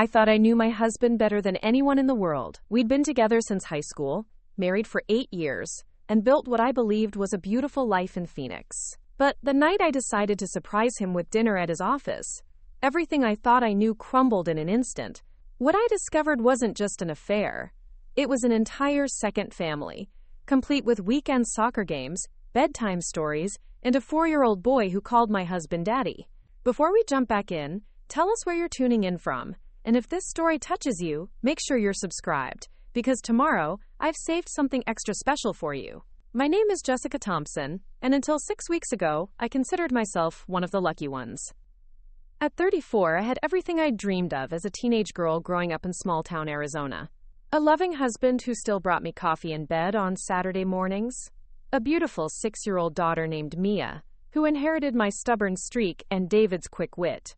I thought I knew my husband better than anyone in the world. We'd been together since high school, married for 8 years, and built what I believed was a beautiful life in Phoenix. But the night I decided to surprise him with dinner at his office, everything I thought I knew crumbled in an instant. What I discovered wasn't just an affair. It was an entire second family, complete with weekend soccer games, bedtime stories, and a 4-year-old boy who called my husband Daddy. Before we jump back in, tell us where you're tuning in from, and if this story touches you, make sure you're subscribed, because tomorrow, I've saved something extra special for you. My name is Jessica Thompson, and until 6 weeks ago, I considered myself one of the lucky ones. At 34, I had everything I'd dreamed of as a teenage girl growing up in small-town Arizona. A loving husband who still brought me coffee in bed on Saturday mornings. A beautiful 6-year-old daughter named Mia, who inherited my stubborn streak and David's quick wit.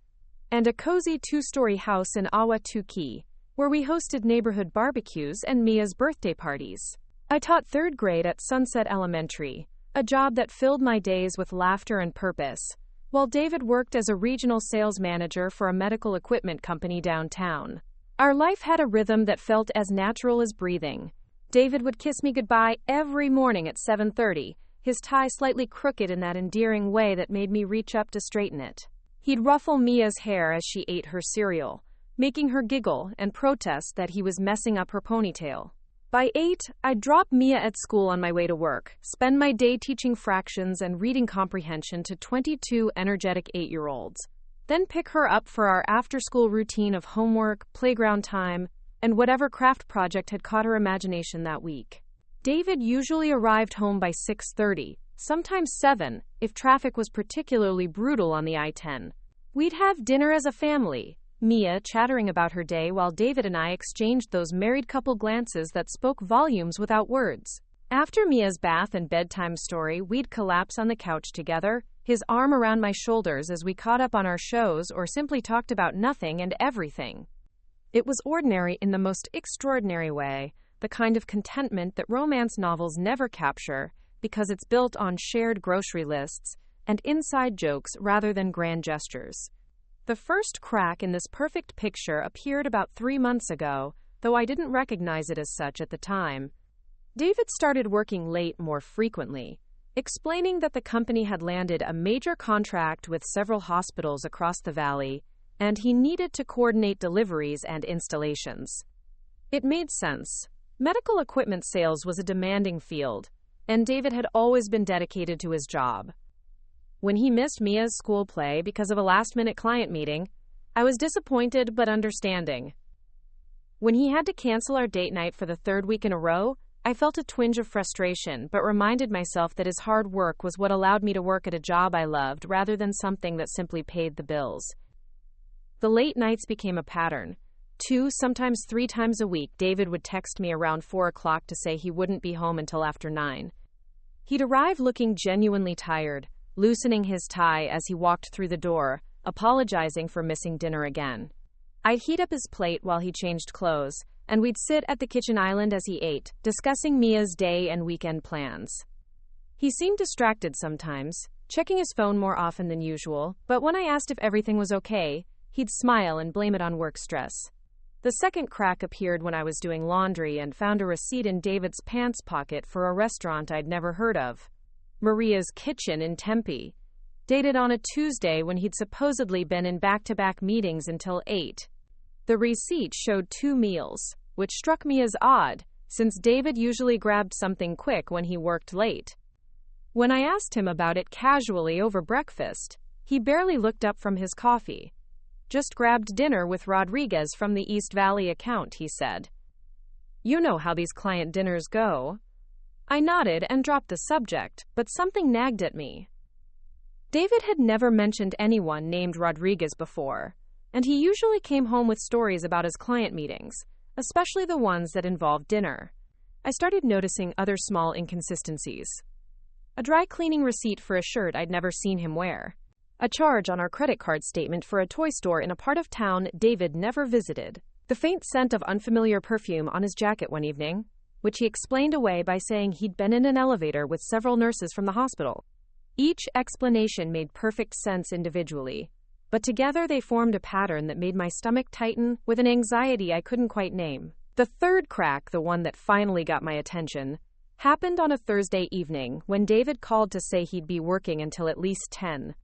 And a cozy 2-story house in Ahwatukee, where we hosted neighborhood barbecues and Mia's birthday parties. I taught 3rd grade at Sunset Elementary, a job that filled my days with laughter and purpose, while David worked as a regional sales manager for a medical equipment company downtown. Our life had a rhythm that felt as natural as breathing. David would kiss me goodbye every morning at 7:30, his tie slightly crooked in that endearing way that made me reach up to straighten it. He'd ruffle Mia's hair as she ate her cereal, making her giggle and protest that he was messing up her ponytail. By 8, I'd drop Mia at school on my way to work, spend my day teaching fractions and reading comprehension to 22 energetic 8-year-olds. Then pick her up for our after-school routine of homework, playground time, and whatever craft project had caught her imagination that week. David usually arrived home by 6:30, sometimes 7, if traffic was particularly brutal on the I-10. We'd have dinner as a family, Mia chattering about her day while David and I exchanged those married couple glances that spoke volumes without words. After Mia's bath and bedtime story, we'd collapse on the couch together, his arm around my shoulders as we caught up on our shows or simply talked about nothing and everything. It was ordinary in the most extraordinary way, the kind of contentment that romance novels never capture, because it's built on shared grocery lists and inside jokes rather than grand gestures. The first crack in this perfect picture appeared about 3 months ago, though I didn't recognize it as such at the time. David started working late more frequently, explaining that the company had landed a major contract with several hospitals across the valley, and he needed to coordinate deliveries and installations. It made sense. Medical equipment sales was a demanding field, and David had always been dedicated to his job. When he missed Mia's school play because of a last-minute client meeting, I was disappointed but understanding. When he had to cancel our date night for the 3rd week in a row, I felt a twinge of frustration but reminded myself that his hard work was what allowed me to work at a job I loved rather than something that simply paid the bills. The late nights became a pattern. 2, sometimes 3 times a week, David would text me around 4 o'clock to say he wouldn't be home until after 9. He'd arrive looking genuinely tired, loosening his tie as he walked through the door, apologizing for missing dinner again. I'd heat up his plate while he changed clothes, and we'd sit at the kitchen island as he ate, discussing Mia's day and weekend plans. He seemed distracted sometimes, checking his phone more often than usual, but when I asked if everything was okay, he'd smile and blame it on work stress. The second crack appeared when I was doing laundry and found a receipt in David's pants pocket for a restaurant I'd never heard of. Maria's Kitchen in Tempe, dated on a Tuesday when he'd supposedly been in back-to-back meetings until 8. The receipt showed 2 meals, which struck me as odd, since David usually grabbed something quick when he worked late. When I asked him about it casually over breakfast, he barely looked up from his coffee. Just grabbed dinner with Rodriguez from the East Valley account, he said. You know how these client dinners go. I nodded and dropped the subject, but something nagged at me. David had never mentioned anyone named Rodriguez before, and he usually came home with stories about his client meetings, especially the ones that involved dinner. I started noticing other small inconsistencies. A dry cleaning receipt for a shirt I'd never seen him wear. A charge on our credit card statement for a toy store in a part of town David never visited. The faint scent of unfamiliar perfume on his jacket one evening, which he explained away by saying he'd been in an elevator with several nurses from the hospital. Each explanation made perfect sense individually, but together they formed a pattern that made my stomach tighten with an anxiety I couldn't quite name. The third crack, the one that finally got my attention, happened on a Thursday evening when David called to say he'd be working until at least 10.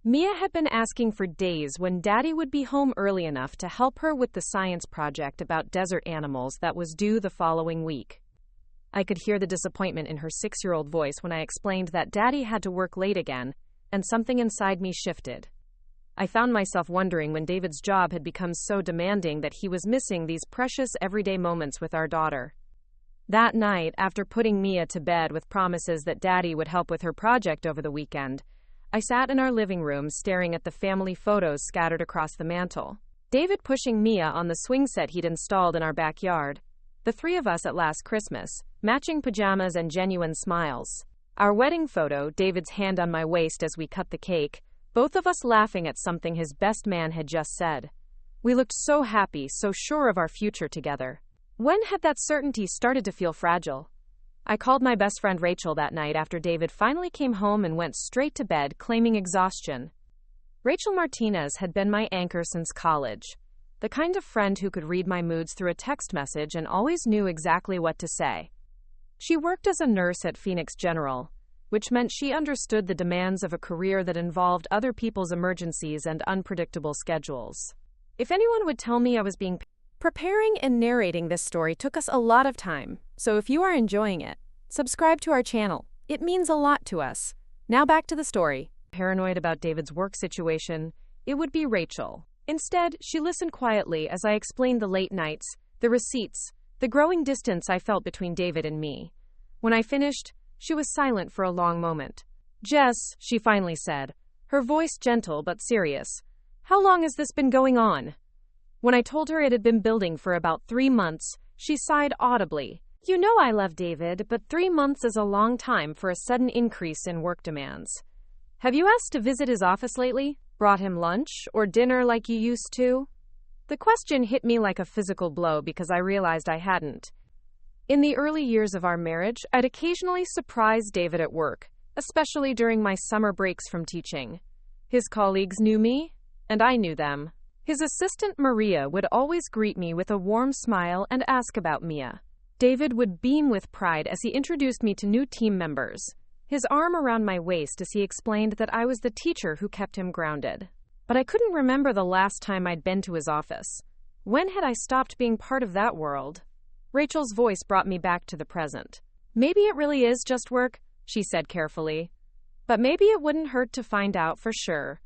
Mia had been asking for days when Daddy would be home early enough to help her with the science project about desert animals that was due the following week. I could hear the disappointment in her 6-year-old voice when I explained that Daddy had to work late again, and something inside me shifted. I found myself wondering when David's job had become so demanding that he was missing these precious everyday moments with our daughter. That night, after putting Mia to bed with promises that Daddy would help with her project over the weekend, I sat in our living room staring at the family photos scattered across the mantel. David pushing Mia on the swing set he'd installed in our backyard. The three of us at last Christmas, matching pajamas and genuine smiles. Our wedding photo, David's hand on my waist as we cut the cake, both of us laughing at something his best man had just said. We looked so happy, so sure of our future together. When had that certainty started to feel fragile? I called my best friend Rachel that night after David finally came home and went straight to bed, claiming exhaustion. Rachel Martinez had been my anchor since college, the kind of friend who could read my moods through a text message and always knew exactly what to say. She worked as a nurse at Phoenix General, which meant she understood the demands of a career that involved other people's emergencies and unpredictable schedules. If anyone would tell me I was being Preparing and narrating this story took us a lot of time, so if you are enjoying it, subscribe to our channel. It means a lot to us. Now back to the story. Paranoid about David's work situation, it would be Rachel. Instead, she listened quietly as I explained the late nights, the receipts, the growing distance I felt between David and me. When I finished, she was silent for a long moment. "Jess," she finally said, her voice gentle but serious, "how long has this been going on?" When I told her it had been building for about 3 months, she sighed audibly. "You know I love David, but 3 months is a long time for a sudden increase in work demands. Have you asked to visit his office lately? Brought him lunch or dinner like you used to?" The question hit me like a physical blow because I realized I hadn't. In the early years of our marriage, I'd occasionally surprise David at work, especially during my summer breaks from teaching. His colleagues knew me, and I knew them. His assistant Maria would always greet me with a warm smile and ask about Mia. David would beam with pride as he introduced me to new team members, his arm around my waist as he explained that I was the teacher who kept him grounded. But I couldn't remember the last time I'd been to his office. When had I stopped being part of that world? Rachel's voice brought me back to the present. "Maybe it really is just work," she said carefully. "But maybe it wouldn't hurt to find out for sure.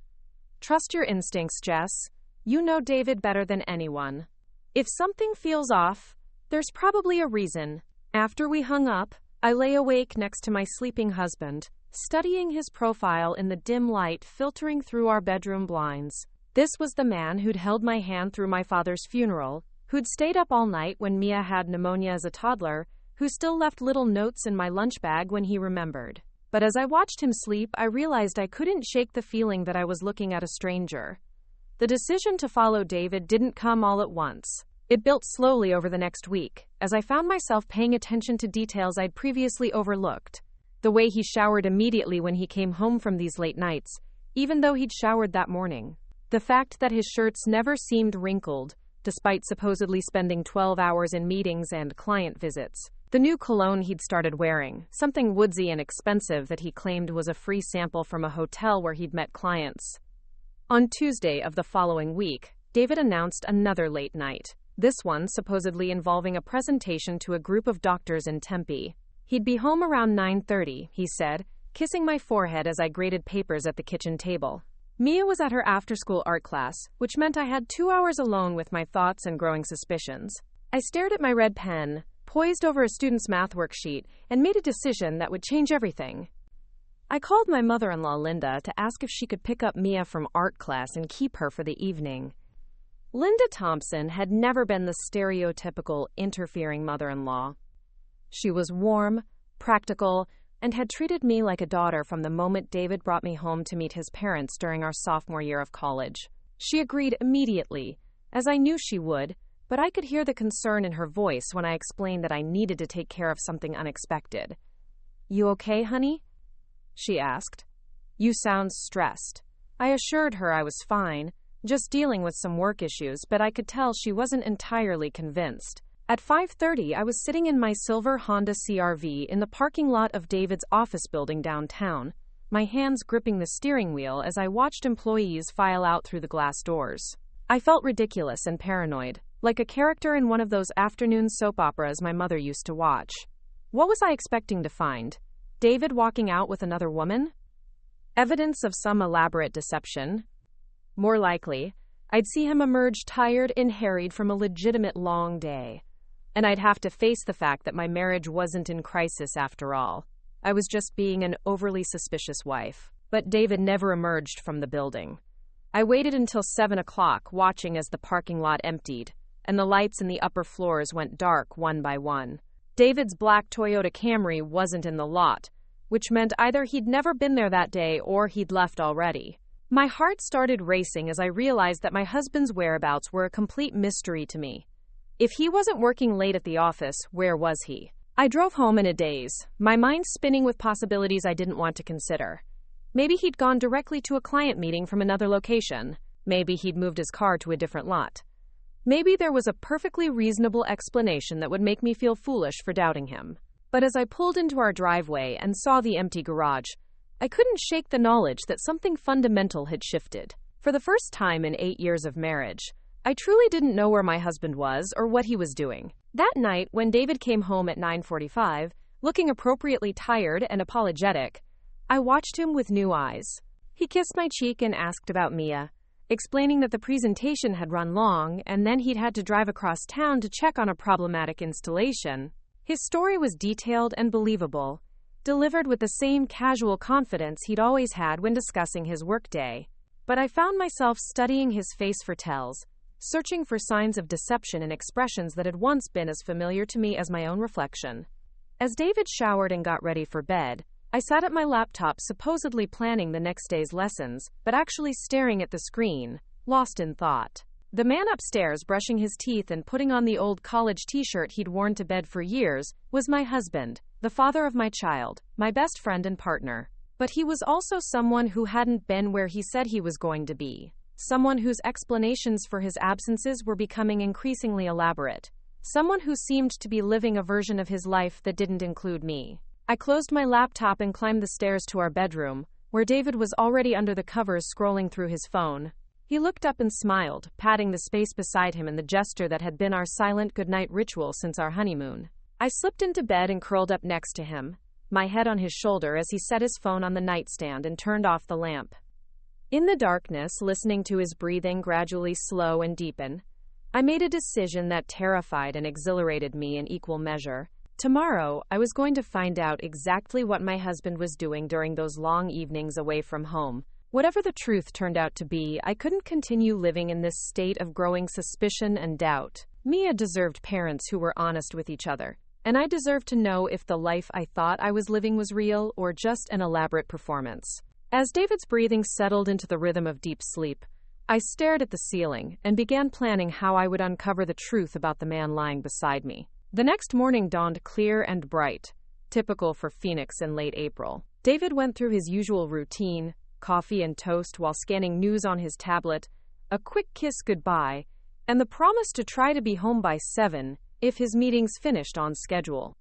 Trust your instincts, Jess. You know David better than anyone. If something feels off, there's probably a reason." After we hung up, I lay awake next to my sleeping husband, studying his profile in the dim light filtering through our bedroom blinds. This was the man who'd held my hand through my father's funeral, who'd stayed up all night when Mia had pneumonia as a toddler, who still left little notes in my lunch bag when he remembered. But as I watched him sleep, I realized I couldn't shake the feeling that I was looking at a stranger. The decision to follow David didn't come all at once. It built slowly over the next week, as I found myself paying attention to details I'd previously overlooked. The way he showered immediately when he came home from these late nights, even though he'd showered that morning. The fact that his shirts never seemed wrinkled, despite supposedly spending 12 hours in meetings and client visits. The new cologne he'd started wearing, something woodsy and expensive that he claimed was a free sample from a hotel where he'd met clients. On Tuesday of the following week, David announced another late night, this one supposedly involving a presentation to a group of doctors in Tempe. He'd be home around 9:30, he said, kissing my forehead as I graded papers at the kitchen table. Mia was at her after-school art class, which meant I had 2 hours alone with my thoughts and growing suspicions. I stared at my red pen, poised over a student's math worksheet, and made a decision that would change everything. I called my mother-in-law, Linda, to ask if she could pick up Mia from art class and keep her for the evening. Linda Thompson had never been the stereotypical interfering mother-in-law. She was warm, practical, and had treated me like a daughter from the moment David brought me home to meet his parents during our sophomore year of college. She agreed immediately, as I knew she would, but I could hear the concern in her voice when I explained that I needed to take care of something unexpected. "You okay, honey?" she asked. "You sound stressed." I assured her I was fine, just dealing with some work issues, but I could tell she wasn't entirely convinced. At 5:30, I was sitting in my silver Honda CR-V in the parking lot of David's office building downtown, my hands gripping the steering wheel as I watched employees file out through the glass doors. I felt ridiculous and paranoid, like a character in one of those afternoon soap operas my mother used to watch. What was I expecting to find? David walking out with another woman? Evidence of some elaborate deception? More likely, I'd see him emerge tired and harried from a legitimate long day. And I'd have to face the fact that my marriage wasn't in crisis after all. I was just being an overly suspicious wife. But David never emerged from the building. I waited until 7 o'clock, watching as the parking lot emptied, and the lights in the upper floors went dark one by one. David's black Toyota Camry wasn't in the lot, which meant either he'd never been there that day or he'd left already. My heart started racing as I realized that my husband's whereabouts were a complete mystery to me. If he wasn't working late at the office, where was he? I drove home in a daze, my mind spinning with possibilities I didn't want to consider. Maybe he'd gone directly to a client meeting from another location. Maybe he'd moved his car to a different lot. Maybe there was a perfectly reasonable explanation that would make me feel foolish for doubting him. But as I pulled into our driveway and saw the empty garage, I couldn't shake the knowledge that something fundamental had shifted. For the first time in 8 years of marriage, I truly didn't know where my husband was or what he was doing. That night, when David came home at 9:45, looking appropriately tired and apologetic, I watched him with new eyes. He kissed my cheek and asked about Mia, explaining that the presentation had run long and then he'd had to drive across town to check on a problematic installation. His story was detailed and believable, delivered with the same casual confidence he'd always had when discussing his workday. But I found myself studying his face for tells, searching for signs of deception in expressions that had once been as familiar to me as my own reflection. As David showered and got ready for bed, I sat at my laptop supposedly planning the next day's lessons, but actually staring at the screen, lost in thought. The man upstairs, brushing his teeth and putting on the old college t-shirt he'd worn to bed for years, was my husband, the father of my child, my best friend and partner. But he was also someone who hadn't been where he said he was going to be. Someone whose explanations for his absences were becoming increasingly elaborate. Someone who seemed to be living a version of his life that didn't include me. I closed my laptop and climbed the stairs to our bedroom, where David was already under the covers scrolling through his phone. He looked up and smiled, patting the space beside him in the gesture that had been our silent goodnight ritual since our honeymoon. I slipped into bed and curled up next to him, my head on his shoulder as he set his phone on the nightstand and turned off the lamp. In the darkness, listening to his breathing gradually slow and deepen, I made a decision that terrified and exhilarated me in equal measure. Tomorrow, I was going to find out exactly what my husband was doing during those long evenings away from home. Whatever the truth turned out to be, I couldn't continue living in this state of growing suspicion and doubt. Mia deserved parents who were honest with each other, and I deserved to know if the life I thought I was living was real or just an elaborate performance. As David's breathing settled into the rhythm of deep sleep, I stared at the ceiling and began planning how I would uncover the truth about the man lying beside me. The next morning dawned clear and bright, typical for Phoenix in late April. David went through his usual routine, coffee and toast while scanning news on his tablet, a quick kiss goodbye, and the promise to try to be home by 7 if his meetings finished on schedule.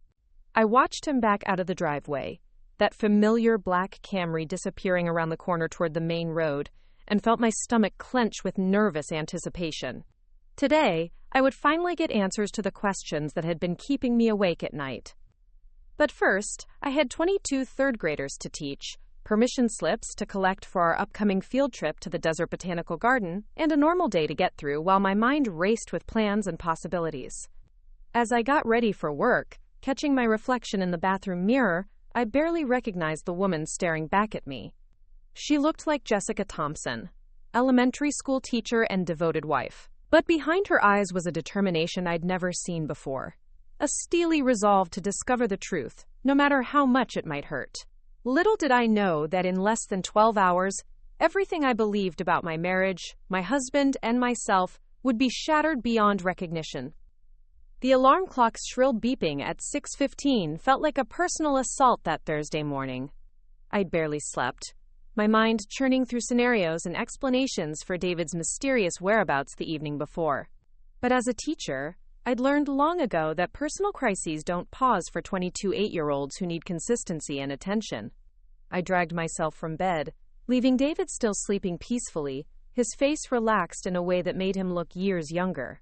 I watched him back out of the driveway, that familiar black Camry disappearing around the corner toward the main road, and felt my stomach clench with nervous anticipation. Today, I would finally get answers to the questions that had been keeping me awake at night. But first, I had 22 third graders to teach, permission slips to collect for our upcoming field trip to the Desert Botanical Garden, and a normal day to get through while my mind raced with plans and possibilities. As I got ready for work, catching my reflection in the bathroom mirror, I barely recognized the woman staring back at me. She looked like Jessica Thompson, elementary school teacher and devoted wife. But behind her eyes was a determination I'd never seen before. A steely resolve to discover the truth, no matter how much it might hurt. Little did I know that in less than 12 hours, everything I believed about my marriage, my husband, and myself would be shattered beyond recognition. The alarm clock's shrill beeping at 6:15 felt like a personal assault that Thursday morning. I'd barely slept, my mind churning through scenarios and explanations for David's mysterious whereabouts the evening before. But as a teacher, I'd learned long ago that personal crises don't pause for 22 8-year-olds who need consistency and attention. I dragged myself from bed, leaving David still sleeping peacefully, his face relaxed in a way that made him look years younger.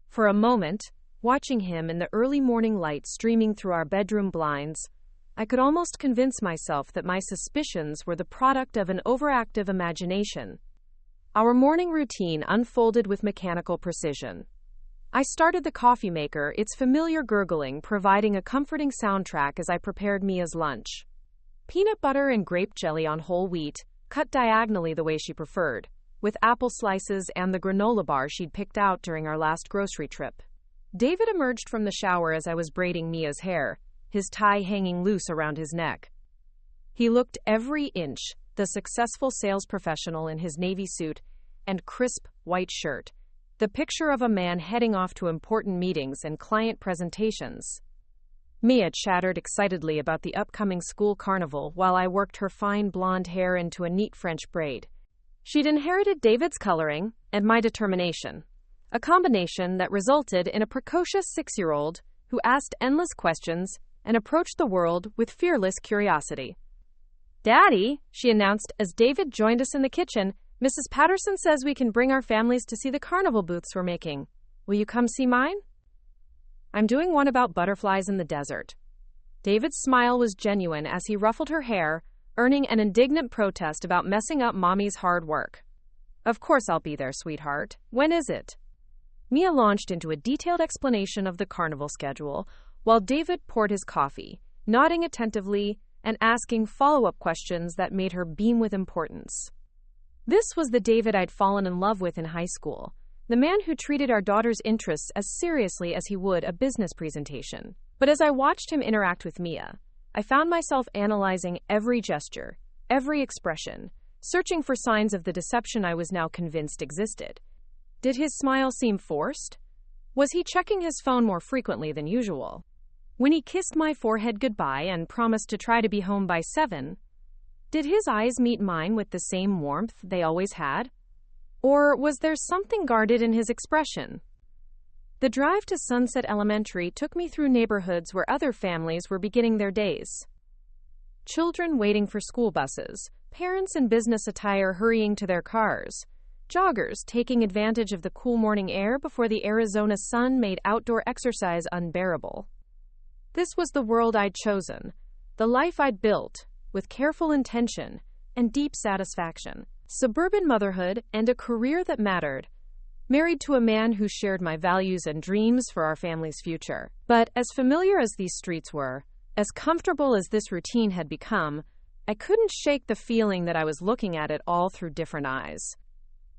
For a moment, watching him in the early morning light streaming through our bedroom blinds, I could almost convince myself that my suspicions were the product of an overactive imagination. Our morning routine unfolded with mechanical precision. I started the coffee maker, its familiar gurgling providing a comforting soundtrack as I prepared Mia's lunch. Peanut butter and grape jelly on whole wheat, cut diagonally the way she preferred, with apple slices and the granola bar she'd picked out during our last grocery trip. David emerged from the shower as I was braiding Mia's hair, his tie hanging loose around his neck. He looked every inch the successful sales professional in his navy suit and crisp white shirt, the picture of a man heading off to important meetings and client presentations. Mia chattered excitedly about the upcoming school carnival while I worked her fine blonde hair into a neat French braid. She'd inherited David's coloring and my determination, a combination that resulted in a precocious 6-year-old who asked endless questions and approached the world with fearless curiosity. "Daddy," she announced as David joined us in the kitchen, "Mrs. Patterson says we can bring our families to see the carnival booths we're making. Will you come see mine?" "I'm doing one about butterflies in the desert." David's smile was genuine as he ruffled her hair, earning an indignant protest about messing up Mommy's hard work. "Of course I'll be there, sweetheart. When is it?" Mia launched into a detailed explanation of the carnival schedule, while David poured his coffee, nodding attentively and asking follow-up questions that made her beam with importance. This was the David I'd fallen in love with in high school, the man who treated our daughter's interests as seriously as he would a business presentation. But as I watched him interact with Mia, I found myself analyzing every gesture, every expression, searching for signs of the deception I was now convinced existed. Did his smile seem forced? Was he checking his phone more frequently than usual? When he kissed my forehead goodbye and promised to try to be home by 7, did his eyes meet mine with the same warmth they always had? Or was there something guarded in his expression? The drive to Sunset Elementary took me through neighborhoods where other families were beginning their days. Children waiting for school buses, parents in business attire hurrying to their cars, joggers taking advantage of the cool morning air before the Arizona sun made outdoor exercise unbearable. This was the world I'd chosen, the life I'd built, with careful intention and deep satisfaction. Suburban motherhood and a career that mattered. Married to a man who shared my values and dreams for our family's future. But as familiar as these streets were, as comfortable as this routine had become, I couldn't shake the feeling that I was looking at it all through different eyes.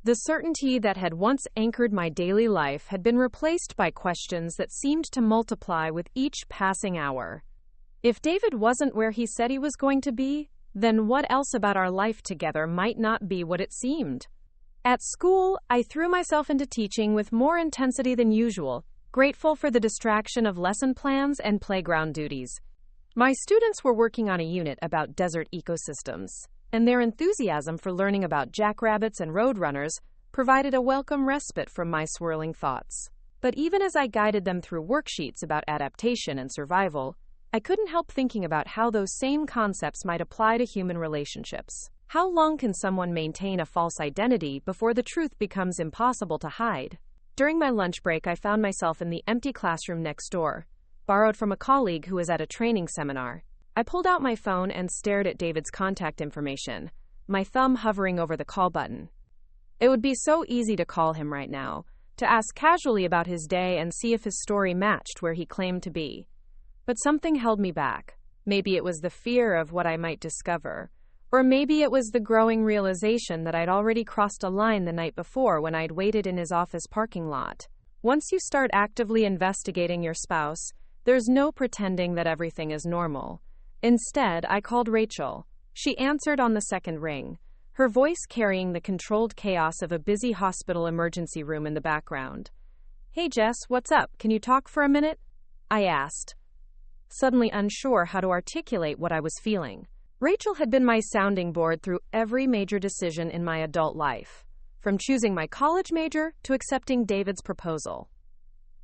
The certainty that had once anchored my daily life had been replaced by questions that seemed to multiply with each passing hour. If David wasn't where he said he was going to be, then what else about our life together might not be what it seemed? At school, I threw myself into teaching with more intensity than usual, grateful for the distraction of lesson plans and playground duties. My students were working on a unit about desert ecosystems, and their enthusiasm for learning about jackrabbits and roadrunners provided a welcome respite from my swirling thoughts. But even as I guided them through worksheets about adaptation and survival, I couldn't help thinking about how those same concepts might apply to human relationships. How long can someone maintain a false identity before the truth becomes impossible to hide? During my lunch break, I found myself in the empty classroom next door, borrowed from a colleague who was at a training seminar. I pulled out my phone and stared at David's contact information, my thumb hovering over the call button. It would be so easy to call him right now, to ask casually about his day and see if his story matched where he claimed to be. But something held me back. Maybe it was the fear of what I might discover, or maybe it was the growing realization that I'd already crossed a line the night before when I'd waited in his office parking lot. Once you start actively investigating your spouse, there's no pretending that everything is normal. Instead, I called Rachel. She answered on the second ring, her voice carrying the controlled chaos of a busy hospital emergency room in the background. "Hey Jess, what's up? Can you talk for a minute?" I asked, suddenly unsure how to articulate what I was feeling. Rachel had been my sounding board through every major decision in my adult life, from choosing my college major to accepting David's proposal.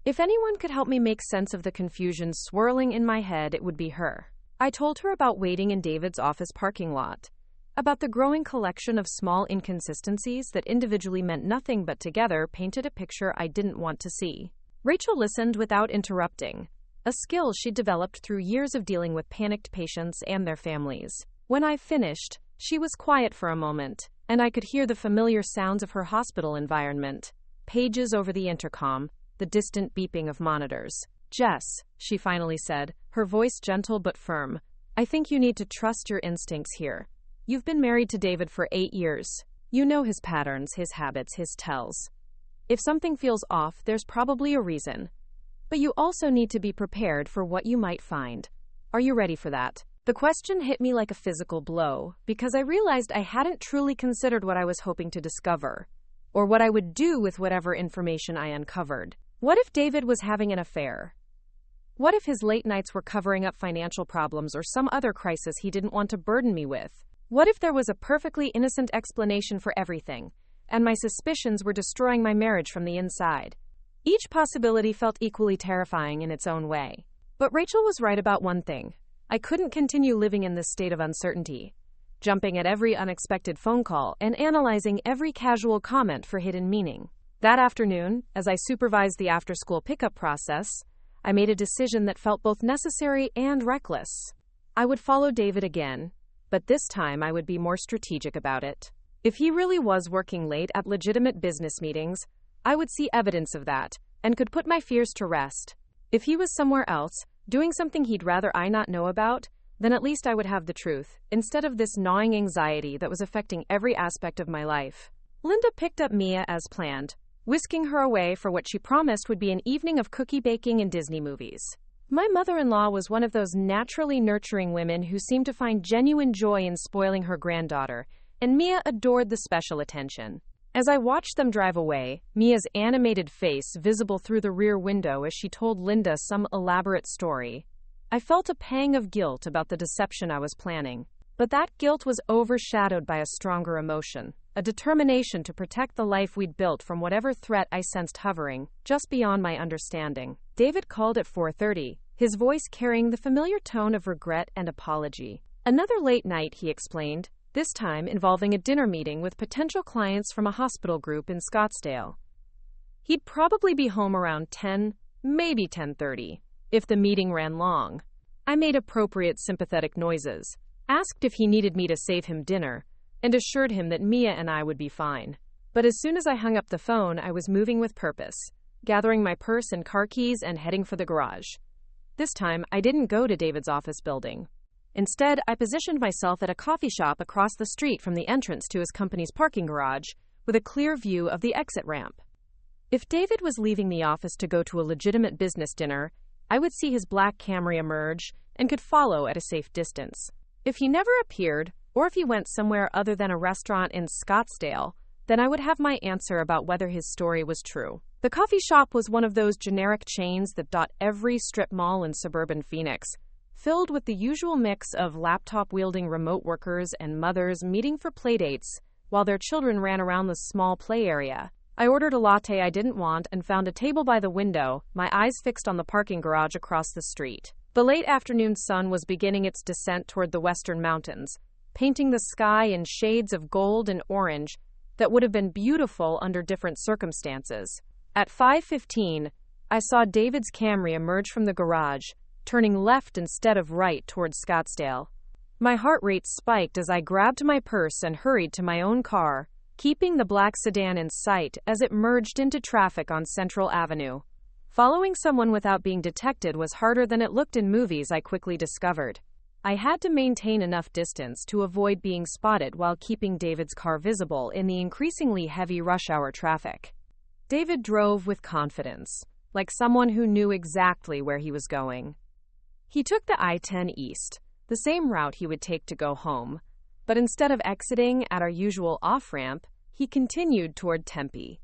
If anyone could help me make sense of the confusion swirling in my head, it would be her. I told her about waiting in David's office parking lot, about the growing collection of small inconsistencies that individually meant nothing but together painted a picture I didn't want to see. Rachel listened without interrupting, a skill she'd developed through years of dealing with panicked patients and their families. When I finished, she was quiet for a moment, and I could hear the familiar sounds of her hospital environment, pages over the intercom, the distant beeping of monitors. "Jess," she finally said, her voice gentle but firm, "I think you need to trust your instincts here. You've been married to David for 8 years. You know his patterns, his habits, his tells. If something feels off, there's probably a reason. But you also need to be prepared for what you might find. Are you ready for that?" The question hit me like a physical blow, because I realized I hadn't truly considered what I was hoping to discover, or what I would do with whatever information I uncovered. What if David was having an affair? What if his late nights were covering up financial problems or some other crisis he didn't want to burden me with? What if there was a perfectly innocent explanation for everything, and my suspicions were destroying my marriage from the inside? Each possibility felt equally terrifying in its own way. But Rachel was right about one thing. I couldn't continue living in this state of uncertainty, jumping at every unexpected phone call and analyzing every casual comment for hidden meaning. That afternoon, as I supervised the after-school pickup process, I made a decision that felt both necessary and reckless. I would follow David again, but this time I would be more strategic about it. If he really was working late at legitimate business meetings, I would see evidence of that and could put my fears to rest. If he was somewhere else, doing something he'd rather I not know about, then at least I would have the truth, instead of this gnawing anxiety that was affecting every aspect of my life. Linda picked up Mia as planned, whisking her away for what she promised would be an evening of cookie baking and Disney movies. My mother-in-law was one of those naturally nurturing women who seemed to find genuine joy in spoiling her granddaughter, and Mia adored the special attention. As I watched them drive away, Mia's animated face visible through the rear window as she told Linda some elaborate story, I felt a pang of guilt about the deception I was planning. But that guilt was overshadowed by a stronger emotion, a determination to protect the life we'd built from whatever threat I sensed hovering, just beyond my understanding. David called at 4:30, his voice carrying the familiar tone of regret and apology. Another late night, he explained, this time involving a dinner meeting with potential clients from a hospital group in Scottsdale. He'd probably be home around 10, maybe 10:30, if the meeting ran long. I made appropriate sympathetic noises, asked if he needed me to save him dinner, and assured him that Mia and I would be fine. But as soon as I hung up the phone, I was moving with purpose, gathering my purse and car keys and heading for the garage. This time, I didn't go to David's office building. Instead, I positioned myself at a coffee shop across the street from the entrance to his company's parking garage, with a clear view of the exit ramp. If David was leaving the office to go to a legitimate business dinner, I would see his black Camry emerge and could follow at a safe distance. If he never appeared, or if he went somewhere other than a restaurant in Scottsdale, then I would have my answer about whether his story was true. The coffee shop was one of those generic chains that dot every strip mall in suburban Phoenix, filled with the usual mix of laptop-wielding remote workers and mothers meeting for playdates while their children ran around the small play area. I ordered a latte I didn't want and found a table by the window, my eyes fixed on the parking garage across the street. The late afternoon sun was beginning its descent toward the western mountains, painting the sky in shades of gold and orange that would have been beautiful under different circumstances. At 5:15, I saw David's Camry emerge from the garage, turning left instead of right towards Scottsdale. My heart rate spiked as I grabbed my purse and hurried to my own car, keeping the black sedan in sight as it merged into traffic on Central Avenue. Following someone without being detected was harder than it looked in movies, I quickly discovered. I had to maintain enough distance to avoid being spotted while keeping David's car visible in the increasingly heavy rush hour traffic. David drove with confidence, like someone who knew exactly where he was going. He took the I-10 east, the same route he would take to go home, but instead of exiting at our usual off-ramp, he continued toward Tempe.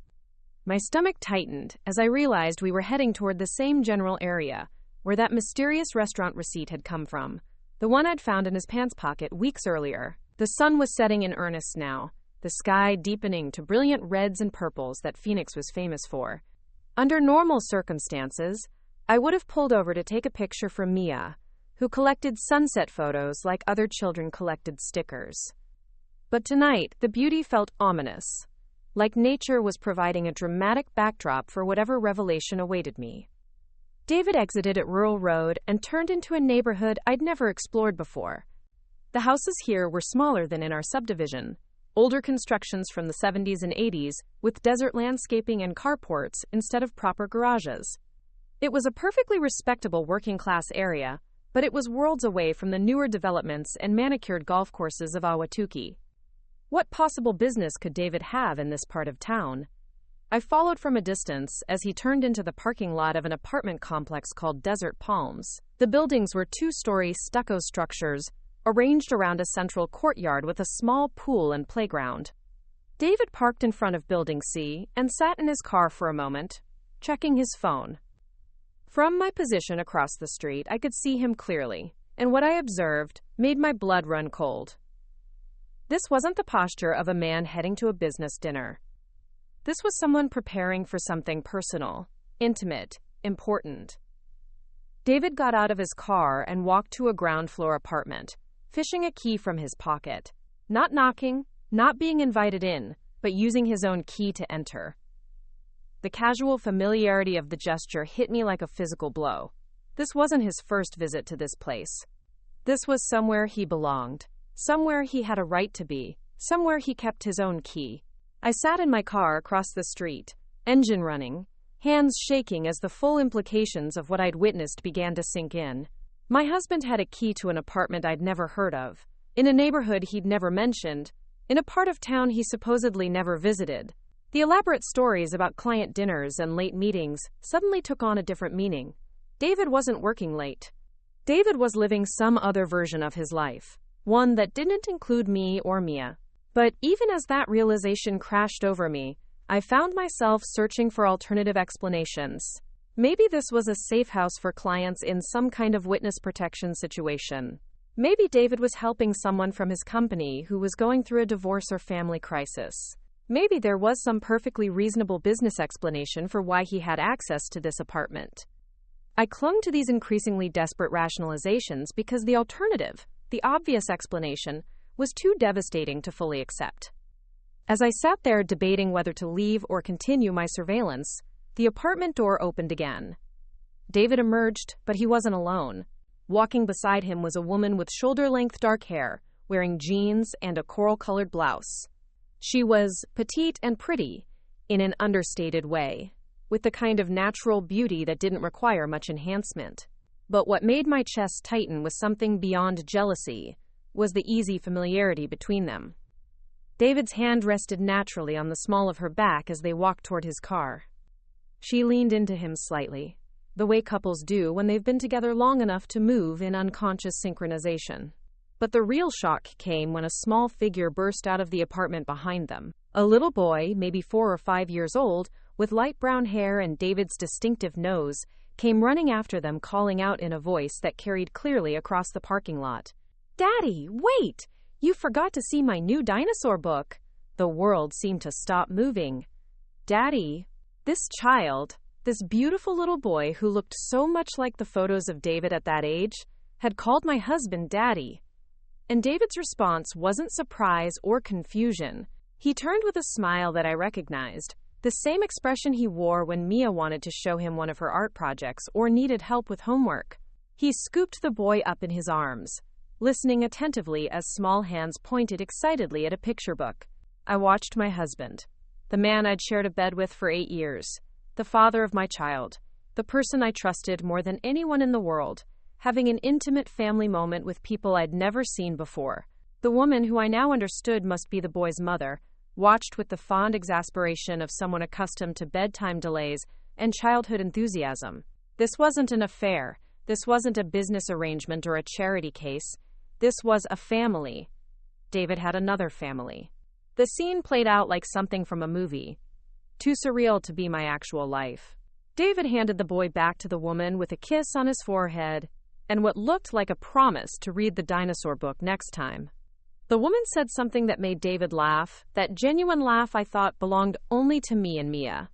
My stomach tightened as I realized we were heading toward the same general area where that mysterious restaurant receipt had come from, the one I'd found in his pants pocket weeks earlier. The sun was setting in earnest now, the sky deepening to brilliant reds and purples that Phoenix was famous for. Under normal circumstances, I would have pulled over to take a picture for Mia, who collected sunset photos like other children collected stickers. But tonight, the beauty felt ominous, like nature was providing a dramatic backdrop for whatever revelation awaited me. David exited at Rural Road and turned into a neighborhood I'd never explored before. The houses here were smaller than in our subdivision, older constructions from the 70s and 80s, with desert landscaping and carports instead of proper garages. It was a perfectly respectable working-class area, but it was worlds away from the newer developments and manicured golf courses of Ahwatukee. What possible business could David have in this part of town? I followed from a distance as he turned into the parking lot of an apartment complex called Desert Palms. The buildings were two-story stucco structures arranged around a central courtyard with a small pool and playground. David parked in front of Building C and sat in his car for a moment, checking his phone. From my position across the street, I could see him clearly, and what I observed made my blood run cold. This wasn't the posture of a man heading to a business dinner. This was someone preparing for something personal, intimate, important. David got out of his car and walked to a ground-floor apartment, fishing a key from his pocket. Not knocking, not being invited in, but using his own key to enter. The casual familiarity of the gesture hit me like a physical blow. This wasn't his first visit to this place. This was somewhere he belonged, somewhere he had a right to be, somewhere he kept his own key. I sat in my car across the street, engine running, hands shaking as the full implications of what I'd witnessed began to sink in. My husband had a key to an apartment I'd never heard of, in a neighborhood he'd never mentioned, in a part of town he supposedly never visited. The elaborate stories about client dinners and late meetings suddenly took on a different meaning. David wasn't working late. David was living some other version of his life, one that didn't include me or Mia. But even as that realization crashed over me, I found myself searching for alternative explanations. Maybe this was a safe house for clients in some kind of witness protection situation. Maybe David was helping someone from his company who was going through a divorce or family crisis. Maybe there was some perfectly reasonable business explanation for why he had access to this apartment. I clung to these increasingly desperate rationalizations because the alternative, the obvious explanation, was too devastating to fully accept. As I sat there debating whether to leave or continue my surveillance, the apartment door opened again. David emerged, but he wasn't alone. Walking beside him was a woman with shoulder-length dark hair, wearing jeans and a coral-colored blouse. She was petite and pretty, in an understated way, with the kind of natural beauty that didn't require much enhancement. But what made my chest tighten was something beyond jealousy, was the easy familiarity between them. David's hand rested naturally on the small of her back as they walked toward his car. She leaned into him slightly, the way couples do when they've been together long enough to move in unconscious synchronization. But the real shock came when a small figure burst out of the apartment behind them. A little boy, maybe 4 or 5 years old, with light brown hair and David's distinctive nose, came running after them, calling out in a voice that carried clearly across the parking lot. "Daddy, wait! You forgot to see my new dinosaur book." The world seemed to stop moving. Daddy, this child, this beautiful little boy who looked so much like the photos of David at that age, had called my husband Daddy. And David's response wasn't surprise or confusion. He turned with a smile that I recognized, the same expression he wore when Mia wanted to show him one of her art projects or needed help with homework. He scooped the boy up in his arms, listening attentively as small hands pointed excitedly at a picture book. I watched my husband, the man I'd shared a bed with for 8 years, the father of my child, the person I trusted more than anyone in the world, having an intimate family moment with people I'd never seen before. The woman who I now understood must be the boy's mother, watched with the fond exasperation of someone accustomed to bedtime delays and childhood enthusiasm. This wasn't an affair. This wasn't a business arrangement or a charity case. This was a family. David had another family. The scene played out like something from a movie, too surreal to be my actual life. David handed the boy back to the woman with a kiss on his forehead. and what looked like a promise to read the dinosaur book next time. The woman said something that made David laugh, that genuine laugh I thought belonged only to me and Mia.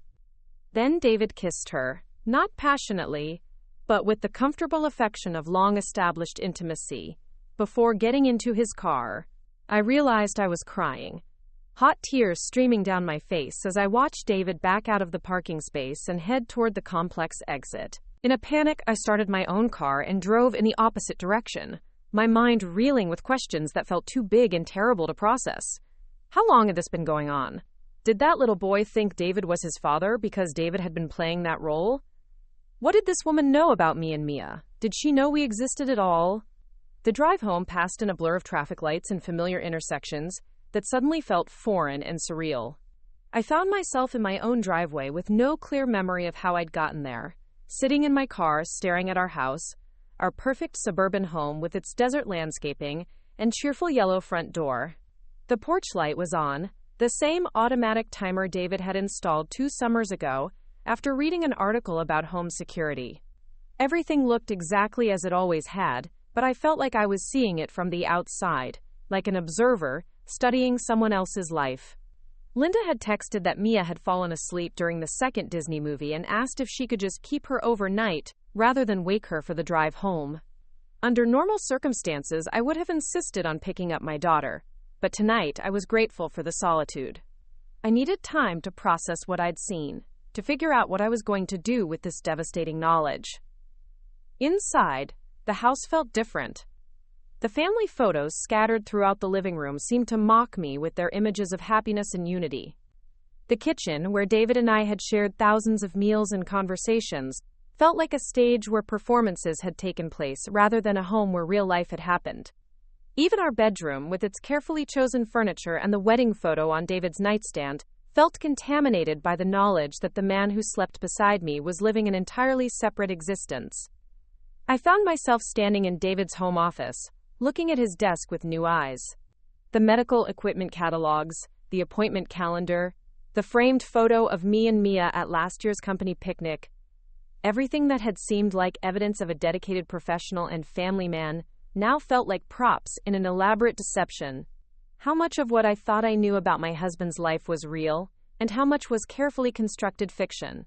Then David kissed her, not passionately, but with the comfortable affection of long-established intimacy. Before getting into his car, I realized I was crying. Hot tears streaming down my face as I watched David back out of the parking space and head toward the complex exit. In a panic, I started my own car and drove in the opposite direction, my mind reeling with questions that felt too big and terrible to process. How long had this been going on? Did that little boy think David was his father because David had been playing that role? What did this woman know about me and Mia? Did she know we existed at all? The drive home passed in a blur of traffic lights and familiar intersections that suddenly felt foreign and surreal. I found myself in my own driveway with no clear memory of how I'd gotten there, sitting in my car staring at our house, our perfect suburban home with its desert landscaping and cheerful yellow front door. The porch light was on, the same automatic timer David had installed 2 summers ago after reading an article about home security. Everything looked exactly as it always had, but I felt like I was seeing it from the outside, like an observer studying someone else's life. Linda had texted that Mia had fallen asleep during the second Disney movie and asked if she could just keep her overnight rather than wake her for the drive home. Under normal circumstances, I would have insisted on picking up my daughter, but tonight I was grateful for the solitude. I needed time to process what I'd seen, to figure out what I was going to do with this devastating knowledge. Inside, the house felt different. The family photos scattered throughout the living room seemed to mock me with their images of happiness and unity. The kitchen, where David and I had shared thousands of meals and conversations, felt like a stage where performances had taken place rather than a home where real life had happened. Even our bedroom, with its carefully chosen furniture and the wedding photo on David's nightstand, felt contaminated by the knowledge that the man who slept beside me was living an entirely separate existence. I found myself standing in David's home office, looking at his desk with new eyes. The medical equipment catalogs, the appointment calendar, the framed photo of me and Mia at last year's company picnic. Everything that had seemed like evidence of a dedicated professional and family man now felt like props in an elaborate deception. How much of what I thought I knew about my husband's life was real, and how much was carefully constructed fiction?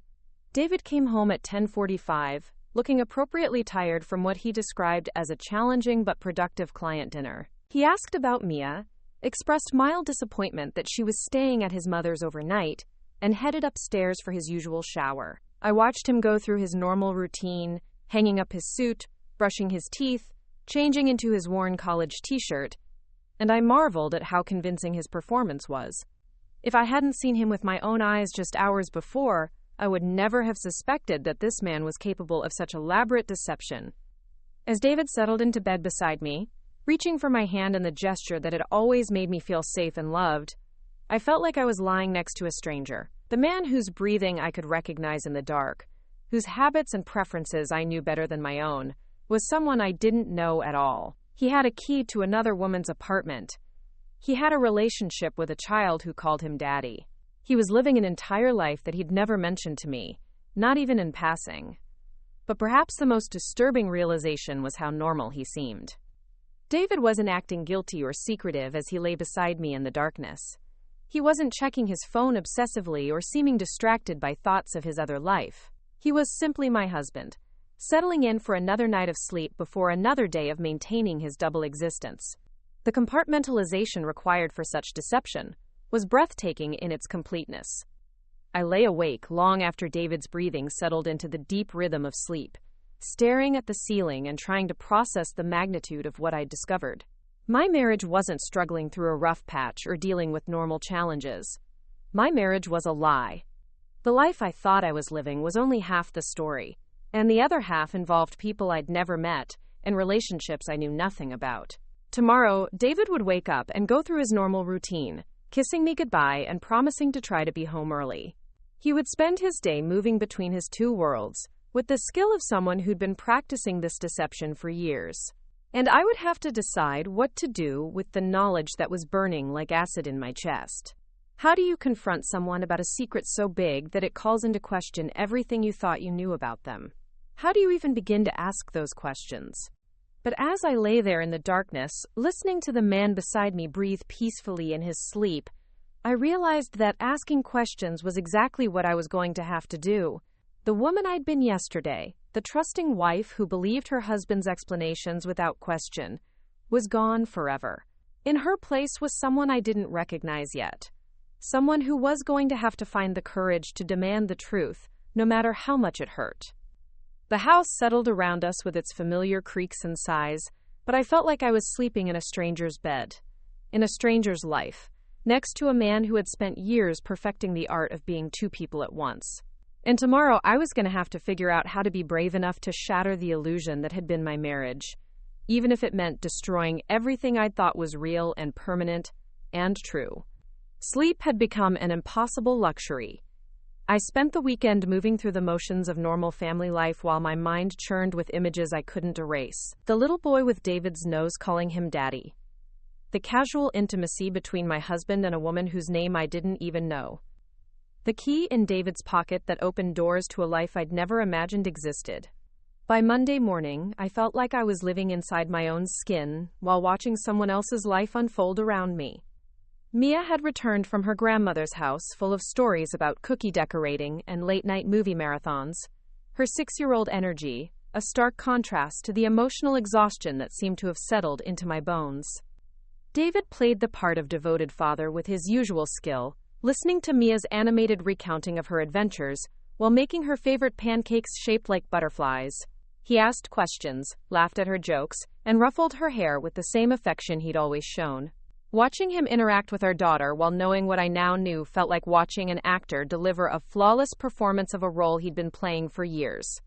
David came home at 10:45, looking appropriately tired from what he described as a challenging but productive client dinner. He asked about Mia, expressed mild disappointment that she was staying at his mother's overnight, and headed upstairs for his usual shower. I watched him go through his normal routine, hanging up his suit, brushing his teeth, changing into his worn college t-shirt, and I marveled at how convincing his performance was. If I hadn't seen him with my own eyes just hours before, I would never have suspected that this man was capable of such elaborate deception. As David settled into bed beside me, reaching for my hand in the gesture that had always made me feel safe and loved, I felt like I was lying next to a stranger, the man whose breathing I could recognize in the dark, whose habits and preferences I knew better than my own, was someone I didn't know at all. He had a key to another woman's apartment. He had a relationship with a child who called him daddy. He was living an entire life that he'd never mentioned to me, not even in passing. But perhaps the most disturbing realization was how normal he seemed. David wasn't acting guilty or secretive as he lay beside me in the darkness. He wasn't checking his phone obsessively or seeming distracted by thoughts of his other life. He was simply my husband, settling in for another night of sleep before another day of maintaining his double existence. The compartmentalization required for such deception was breathtaking in its completeness. I lay awake long after David's breathing settled into the deep rhythm of sleep, staring at the ceiling and trying to process the magnitude of what I'd discovered. My marriage wasn't struggling through a rough patch or dealing with normal challenges. My marriage was a lie. The life I thought I was living was only half the story, and the other half involved people I'd never met and relationships I knew nothing about. Tomorrow, David would wake up and go through his normal routine, kissing me goodbye and promising to try to be home early. He would spend his day moving between his two worlds, with the skill of someone who'd been practicing this deception for years. And I would have to decide what to do with the knowledge that was burning like acid in my chest. How do you confront someone about a secret so big that it calls into question everything you thought you knew about them? How do you even begin to ask those questions? But as I lay there in the darkness, listening to the man beside me breathe peacefully in his sleep, I realized that asking questions was exactly what I was going to have to do. The woman I'd been yesterday, the trusting wife who believed her husband's explanations without question, was gone forever. In her place was someone I didn't recognize yet. Someone who was going to have to find the courage to demand the truth, no matter how much it hurt. The house settled around us with its familiar creaks and sighs, but I felt like I was sleeping in a stranger's bed, in a stranger's life, next to a man who had spent years perfecting the art of being two people at once. And tomorrow I was going to have to figure out how to be brave enough to shatter the illusion that had been my marriage, even if it meant destroying everything I'd thought was real and permanent and true. Sleep had become an impossible luxury. I spent the weekend moving through the motions of normal family life while my mind churned with images I couldn't erase. The little boy with David's nose calling him daddy. The casual intimacy between my husband and a woman whose name I didn't even know. The key in David's pocket that opened doors to a life I'd never imagined existed. By Monday morning, I felt like I was living inside my own skin while watching someone else's life unfold around me. Mia had returned from her grandmother's house full of stories about cookie decorating and late-night movie marathons, her 6-year-old energy, a stark contrast to the emotional exhaustion that seemed to have settled into my bones. David played the part of devoted father with his usual skill, listening to Mia's animated recounting of her adventures while making her favorite pancakes shaped like butterflies. He asked questions, laughed at her jokes, and ruffled her hair with the same affection he'd always shown. Watching him interact with our daughter while knowing what I now knew felt like watching an actor deliver a flawless performance of a role he'd been playing for years.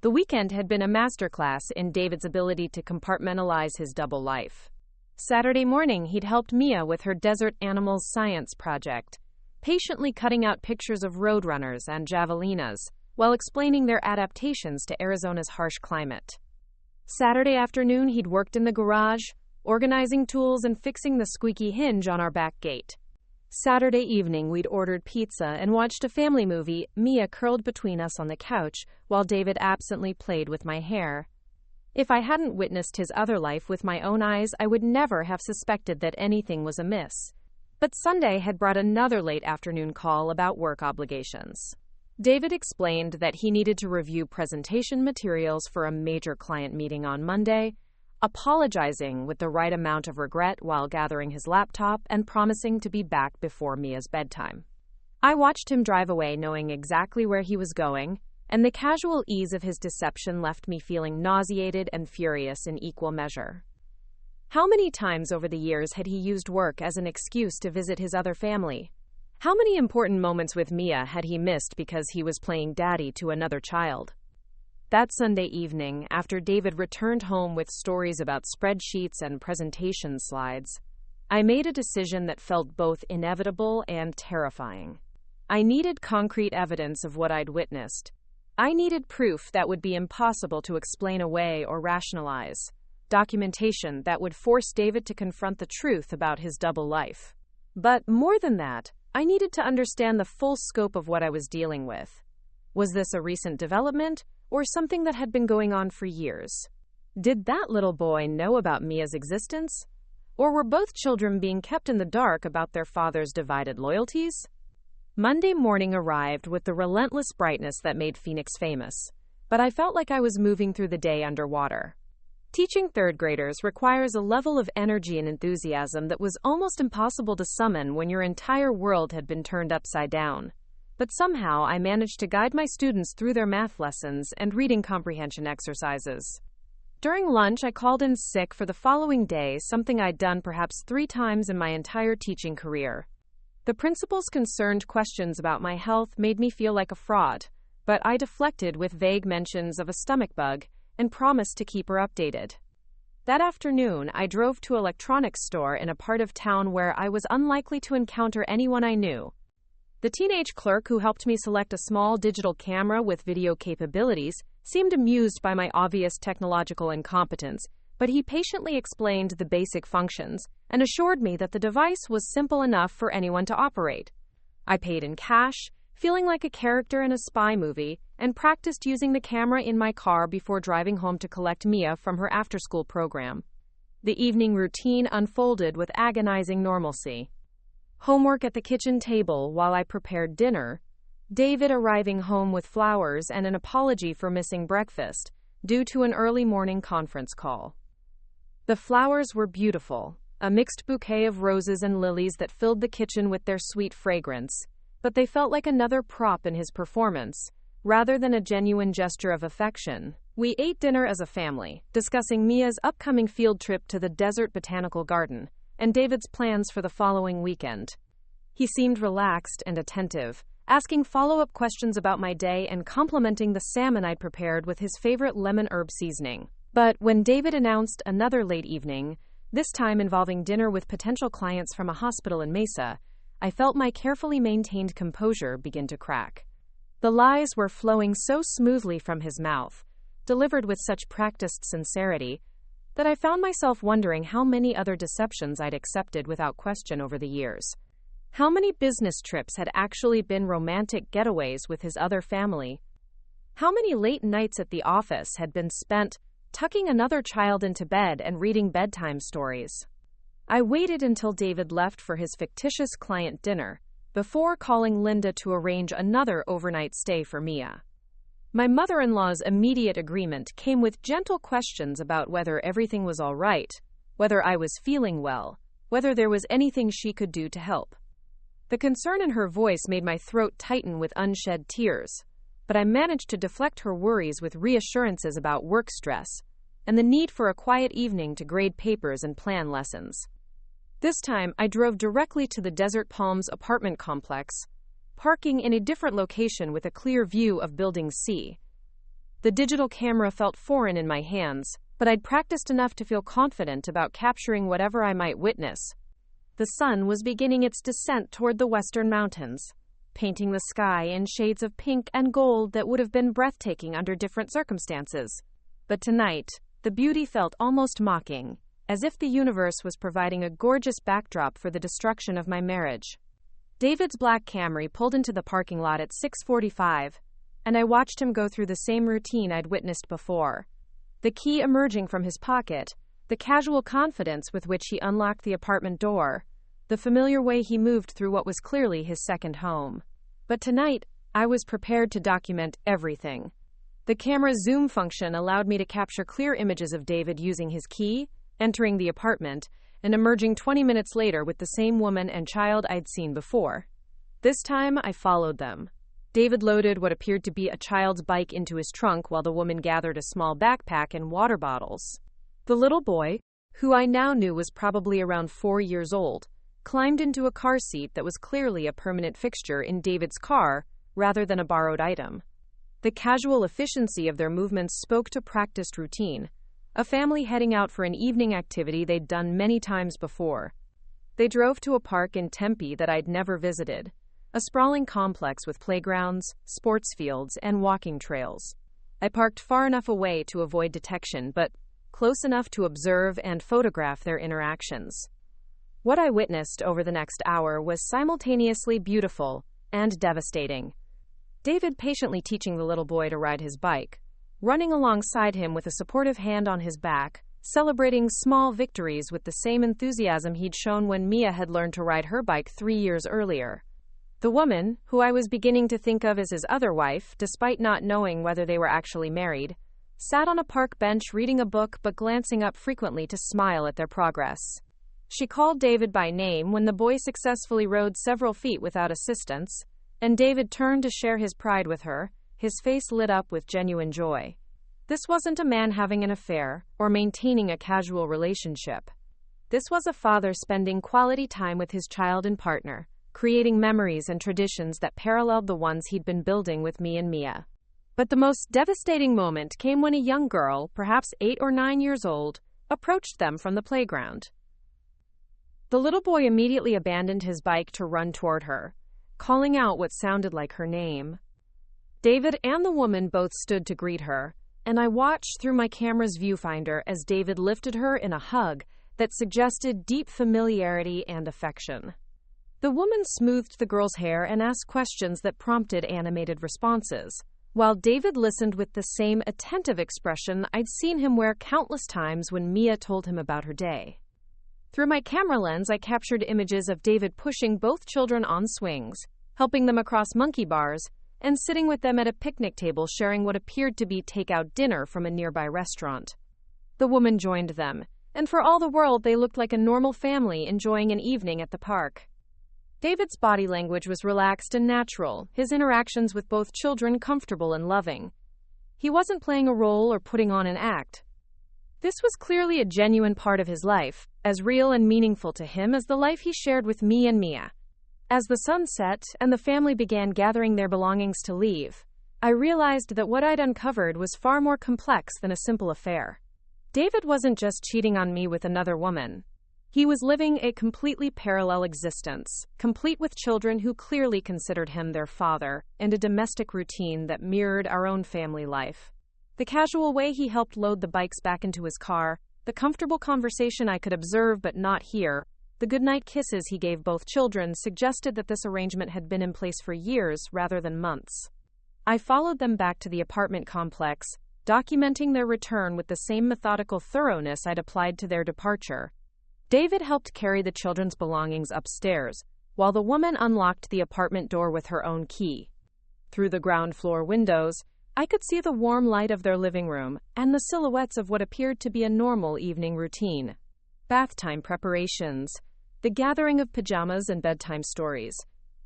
The weekend had been a masterclass in David's ability to compartmentalize his double life. Saturday morning, he'd helped Mia with her desert animals science project, patiently cutting out pictures of roadrunners and javelinas while explaining their adaptations to Arizona's harsh climate. Saturday afternoon, he'd worked in the garage, organizing tools and fixing the squeaky hinge on our back gate. Saturday evening, we'd ordered pizza and watched a family movie, Mia curled between us on the couch while David absently played with my hair. If I hadn't witnessed his other life with my own eyes, I would never have suspected that anything was amiss. But Sunday had brought another late afternoon call about work obligations. David explained that he needed to review presentation materials for a major client meeting on Monday, apologizing with the right amount of regret while gathering his laptop and promising to be back before Mia's bedtime. I watched him drive away knowing exactly where he was going, and the casual ease of his deception left me feeling nauseated and furious in equal measure. How many times over the years had he used work as an excuse to visit his other family? How many important moments with Mia had he missed because he was playing daddy to another child? That Sunday evening, after David returned home with stories about spreadsheets and presentation slides, I made a decision that felt both inevitable and terrifying. I needed concrete evidence of what I'd witnessed. I needed proof that would be impossible to explain away or rationalize, documentation that would force David to confront the truth about his double life. But more than that, I needed to understand the full scope of what I was dealing with. Was this a recent development, or something that had been going on for years? Did that little boy know about Mia's existence? Or were both children being kept in the dark about their father's divided loyalties? Monday morning arrived with the relentless brightness that made Phoenix famous, but I felt like I was moving through the day underwater. Teaching third graders requires a level of energy and enthusiasm that was almost impossible to summon when your entire world had been turned upside down. But somehow I managed to guide my students through their math lessons and reading comprehension exercises. During lunch, I called in sick for the following day, something I'd done perhaps 3 times in my entire teaching career. The principal's concerned questions about my health made me feel like a fraud, but I deflected with vague mentions of a stomach bug and promised to keep her updated. That afternoon, I drove to an electronics store in a part of town where I was unlikely to encounter anyone I knew. The teenage clerk who helped me select a small digital camera with video capabilities seemed amused by my obvious technological incompetence, but he patiently explained the basic functions and assured me that the device was simple enough for anyone to operate. I paid in cash, feeling like a character in a spy movie, and practiced using the camera in my car before driving home to collect Mia from her after-school program. The evening routine unfolded with agonizing normalcy. Homework at the kitchen table while I prepared dinner, David arriving home with flowers and an apology for missing breakfast due to an early morning conference call. The flowers were beautiful, a mixed bouquet of roses and lilies that filled the kitchen with their sweet fragrance, but they felt like another prop in his performance, rather than a genuine gesture of affection. We ate dinner as a family, discussing Mia's upcoming field trip to the Desert Botanical Garden and David's plans for the following weekend. He seemed relaxed and attentive, asking follow-up questions about my day and complimenting the salmon I'd prepared with his favorite lemon herb seasoning. But when David announced another late evening, this time involving dinner with potential clients from a hospital in Mesa, I felt my carefully maintained composure begin to crack. The lies were flowing so smoothly from his mouth, delivered with such practiced sincerity, that I found myself wondering how many other deceptions I'd accepted without question over the years. How many business trips had actually been romantic getaways with his other family? How many late nights at the office had been spent tucking another child into bed and reading bedtime stories? I waited until David left for his fictitious client dinner before calling Linda to arrange another overnight stay for Mia. My mother-in-law's immediate agreement came with gentle questions about whether everything was all right, whether I was feeling well, whether there was anything she could do to help. The concern in her voice made my throat tighten with unshed tears, but I managed to deflect her worries with reassurances about work stress and the need for a quiet evening to grade papers and plan lessons. This time, I drove directly to the Desert Palms apartment complex, parking in a different location with a clear view of Building C. The digital camera felt foreign in my hands, but I'd practiced enough to feel confident about capturing whatever I might witness. The sun was beginning its descent toward the western mountains, painting the sky in shades of pink and gold that would have been breathtaking under different circumstances. But tonight, the beauty felt almost mocking, as if the universe was providing a gorgeous backdrop for the destruction of my marriage. David's black Camry pulled into the parking lot at 6:45, and I watched him go through the same routine I'd witnessed before. The key emerging from his pocket, the casual confidence with which he unlocked the apartment door, the familiar way he moved through what was clearly his second home. But tonight, I was prepared to document everything. The camera's zoom function allowed me to capture clear images of David using his key, entering the apartment, and emerging 20 minutes later with the same woman and child I'd seen before. This time, I followed them. David loaded what appeared to be a child's bike into his trunk while the woman gathered a small backpack and water bottles. The little boy, who I now knew was probably around 4 years old, climbed into a car seat that was clearly a permanent fixture in David's car rather than a borrowed item. The casual efficiency of their movements spoke to practiced routine, a family heading out for an evening activity they'd done many times before. They drove to a park in Tempe that I'd never visited, a sprawling complex with playgrounds, sports fields, and walking trails. I parked far enough away to avoid detection, but close enough to observe and photograph their interactions. What I witnessed over the next hour was simultaneously beautiful and devastating. David patiently teaching the little boy to ride his bike, running alongside him with a supportive hand on his back, celebrating small victories with the same enthusiasm he'd shown when Mia had learned to ride her bike 3 years earlier. The woman, who I was beginning to think of as his other wife, despite not knowing whether they were actually married, sat on a park bench reading a book but glancing up frequently to smile at their progress. She called David by name when the boy successfully rode several feet without assistance, and David turned to share his pride with her, his face lit up with genuine joy. This wasn't a man having an affair or maintaining a casual relationship. This was a father spending quality time with his child and partner, creating memories and traditions that paralleled the ones he'd been building with me and Mia. But the most devastating moment came when a young girl, perhaps 8 or 9 years old, approached them from the playground. The little boy immediately abandoned his bike to run toward her, calling out what sounded like her name. David and the woman both stood to greet her, and I watched through my camera's viewfinder as David lifted her in a hug that suggested deep familiarity and affection. The woman smoothed the girl's hair and asked questions that prompted animated responses, while David listened with the same attentive expression I'd seen him wear countless times when Mia told him about her day. Through my camera lens, I captured images of David pushing both children on swings, helping them across monkey bars, and sitting with them at a picnic table sharing what appeared to be takeout dinner from a nearby restaurant. The woman joined them, and for all the world they looked like a normal family enjoying an evening at the park. David's body language was relaxed and natural, his interactions with both children comfortable and loving. He wasn't playing a role or putting on an act. This was clearly a genuine part of his life, as real and meaningful to him as the life he shared with me and Mia. As the sun set and the family began gathering their belongings to leave, I realized that what I'd uncovered was far more complex than a simple affair. David wasn't just cheating on me with another woman. He was living a completely parallel existence, complete with children who clearly considered him their father, and a domestic routine that mirrored our own family life. The casual way he helped load the bikes back into his car, the comfortable conversation I could observe but not hear, the goodnight kisses he gave both children suggested that this arrangement had been in place for years rather than months. I followed them back to the apartment complex, documenting their return with the same methodical thoroughness I'd applied to their departure. David helped carry the children's belongings upstairs, while the woman unlocked the apartment door with her own key. Through the ground floor windows, I could see the warm light of their living room and the silhouettes of what appeared to be a normal evening routine. Bath time preparations, the gathering of pajamas and bedtime stories,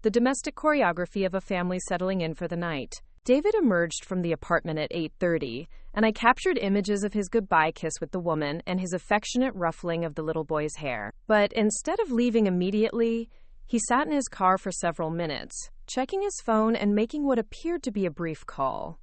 the domestic choreography of a family settling in for the night. David emerged from the apartment at 8:30, and I captured images of his goodbye kiss with the woman and his affectionate ruffling of the little boy's hair. But instead of leaving immediately, he sat in his car for several minutes, checking his phone and making what appeared to be a brief call.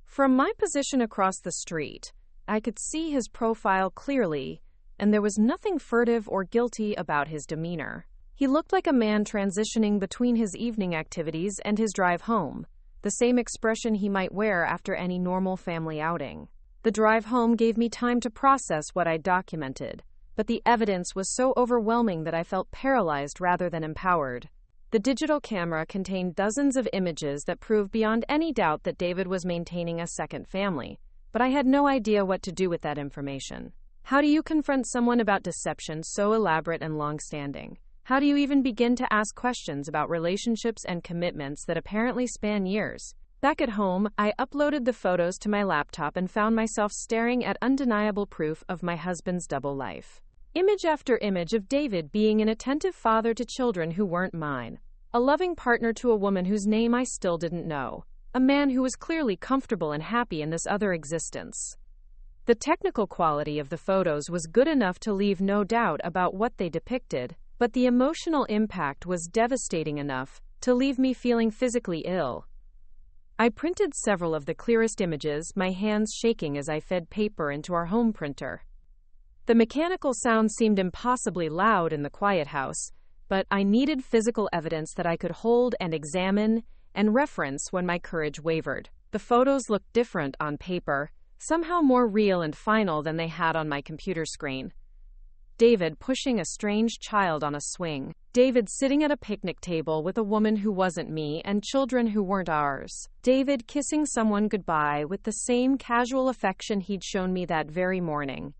From my position across the street, I could see his profile clearly, and there was nothing furtive or guilty about his demeanor. He looked like a man transitioning between his evening activities and his drive home, the same expression he might wear after any normal family outing. The drive home gave me time to process what I documented, but the evidence was so overwhelming that I felt paralyzed rather than empowered. The digital camera contained dozens of images that proved beyond any doubt that David was maintaining a second family, but I had no idea what to do with that information. How do you confront someone about deception so elaborate and long-standing? How do you even begin to ask questions about relationships and commitments that apparently span years? Back at home, I uploaded the photos to my laptop and found myself staring at undeniable proof of my husband's double life. Image after image of David being an attentive father to children who weren't mine, a loving partner to a woman whose name I still didn't know, a man who was clearly comfortable and happy in this other existence. The technical quality of the photos was good enough to leave no doubt about what they depicted, but the emotional impact was devastating enough to leave me feeling physically ill. I printed several of the clearest images, my hands shaking as I fed paper into our home printer. The mechanical sound seemed impossibly loud in the quiet house, but I needed physical evidence that I could hold and examine and reference when my courage wavered. The photos looked different on paper, somehow more real and final than they had on my computer screen. David pushing a strange child on a swing. David sitting at a picnic table with a woman who wasn't me and children who weren't ours. David kissing someone goodbye with the same casual affection he'd shown me that very morning.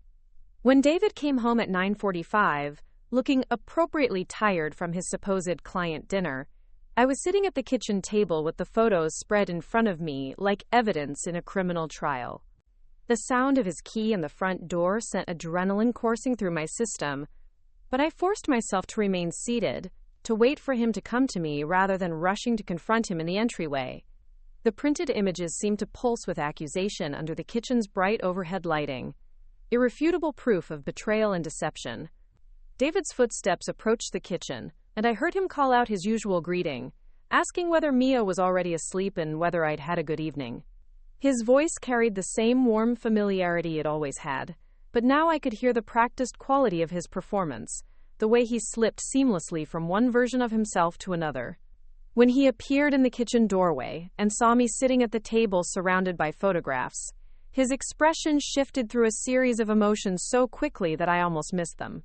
When David came home at 9:45, looking appropriately tired from his supposed client dinner, I was sitting at the kitchen table with the photos spread in front of me like evidence in a criminal trial. The sound of his key in the front door sent adrenaline coursing through my system, but I forced myself to remain seated, to wait for him to come to me rather than rushing to confront him in the entryway. The printed images seemed to pulse with accusation under the kitchen's bright overhead lighting, irrefutable proof of betrayal and deception. David's footsteps approached the kitchen, and I heard him call out his usual greeting, asking whether Mia was already asleep and whether I'd had a good evening. His voice carried the same warm familiarity it always had, but now I could hear the practiced quality of his performance, the way he slipped seamlessly from one version of himself to another. When he appeared in the kitchen doorway and saw me sitting at the table surrounded by photographs, his expression shifted through a series of emotions so quickly that I almost missed them.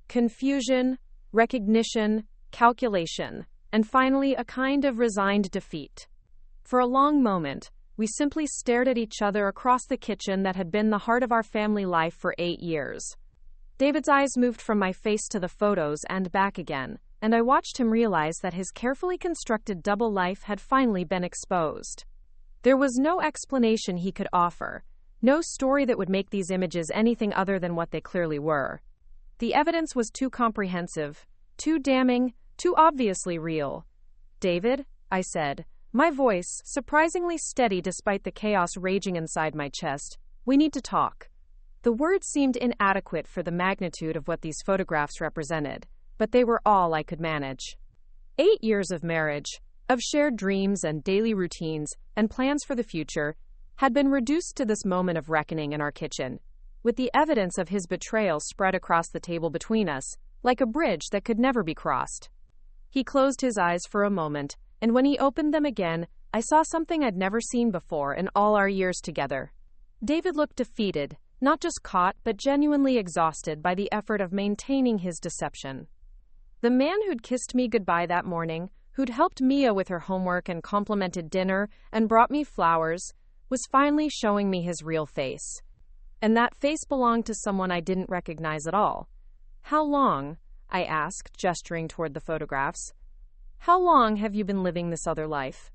Confusion, recognition, calculation, and finally a kind of resigned defeat. For a long moment, we simply stared at each other across the kitchen that had been the heart of our family life for 8 years. David's eyes moved from my face to the photos and back again, and I watched him realize that his carefully constructed double life had finally been exposed. There was no explanation he could offer, no story that would make these images anything other than what they clearly were. The evidence was too comprehensive, too damning, too obviously real. "David," I said, my voice surprisingly steady despite the chaos raging inside my chest, "we need to talk." The words seemed inadequate for the magnitude of what these photographs represented, but they were all I could manage. 8 years of marriage, of shared dreams and daily routines and plans for the future, had been reduced to this moment of reckoning in our kitchen, with the evidence of his betrayal spread across the table between us, like a bridge that could never be crossed. He closed his eyes for a moment, and when he opened them again, I saw something I'd never seen before in all our years together. David looked defeated, not just caught, but genuinely exhausted by the effort of maintaining his deception. The man who'd kissed me goodbye that morning, who'd helped Mia with her homework and complimented dinner and brought me flowers, was finally showing me his real face. And that face belonged to someone I didn't recognize at all. "How long?" I asked, gesturing toward the photographs. "How long have you been living this other life?"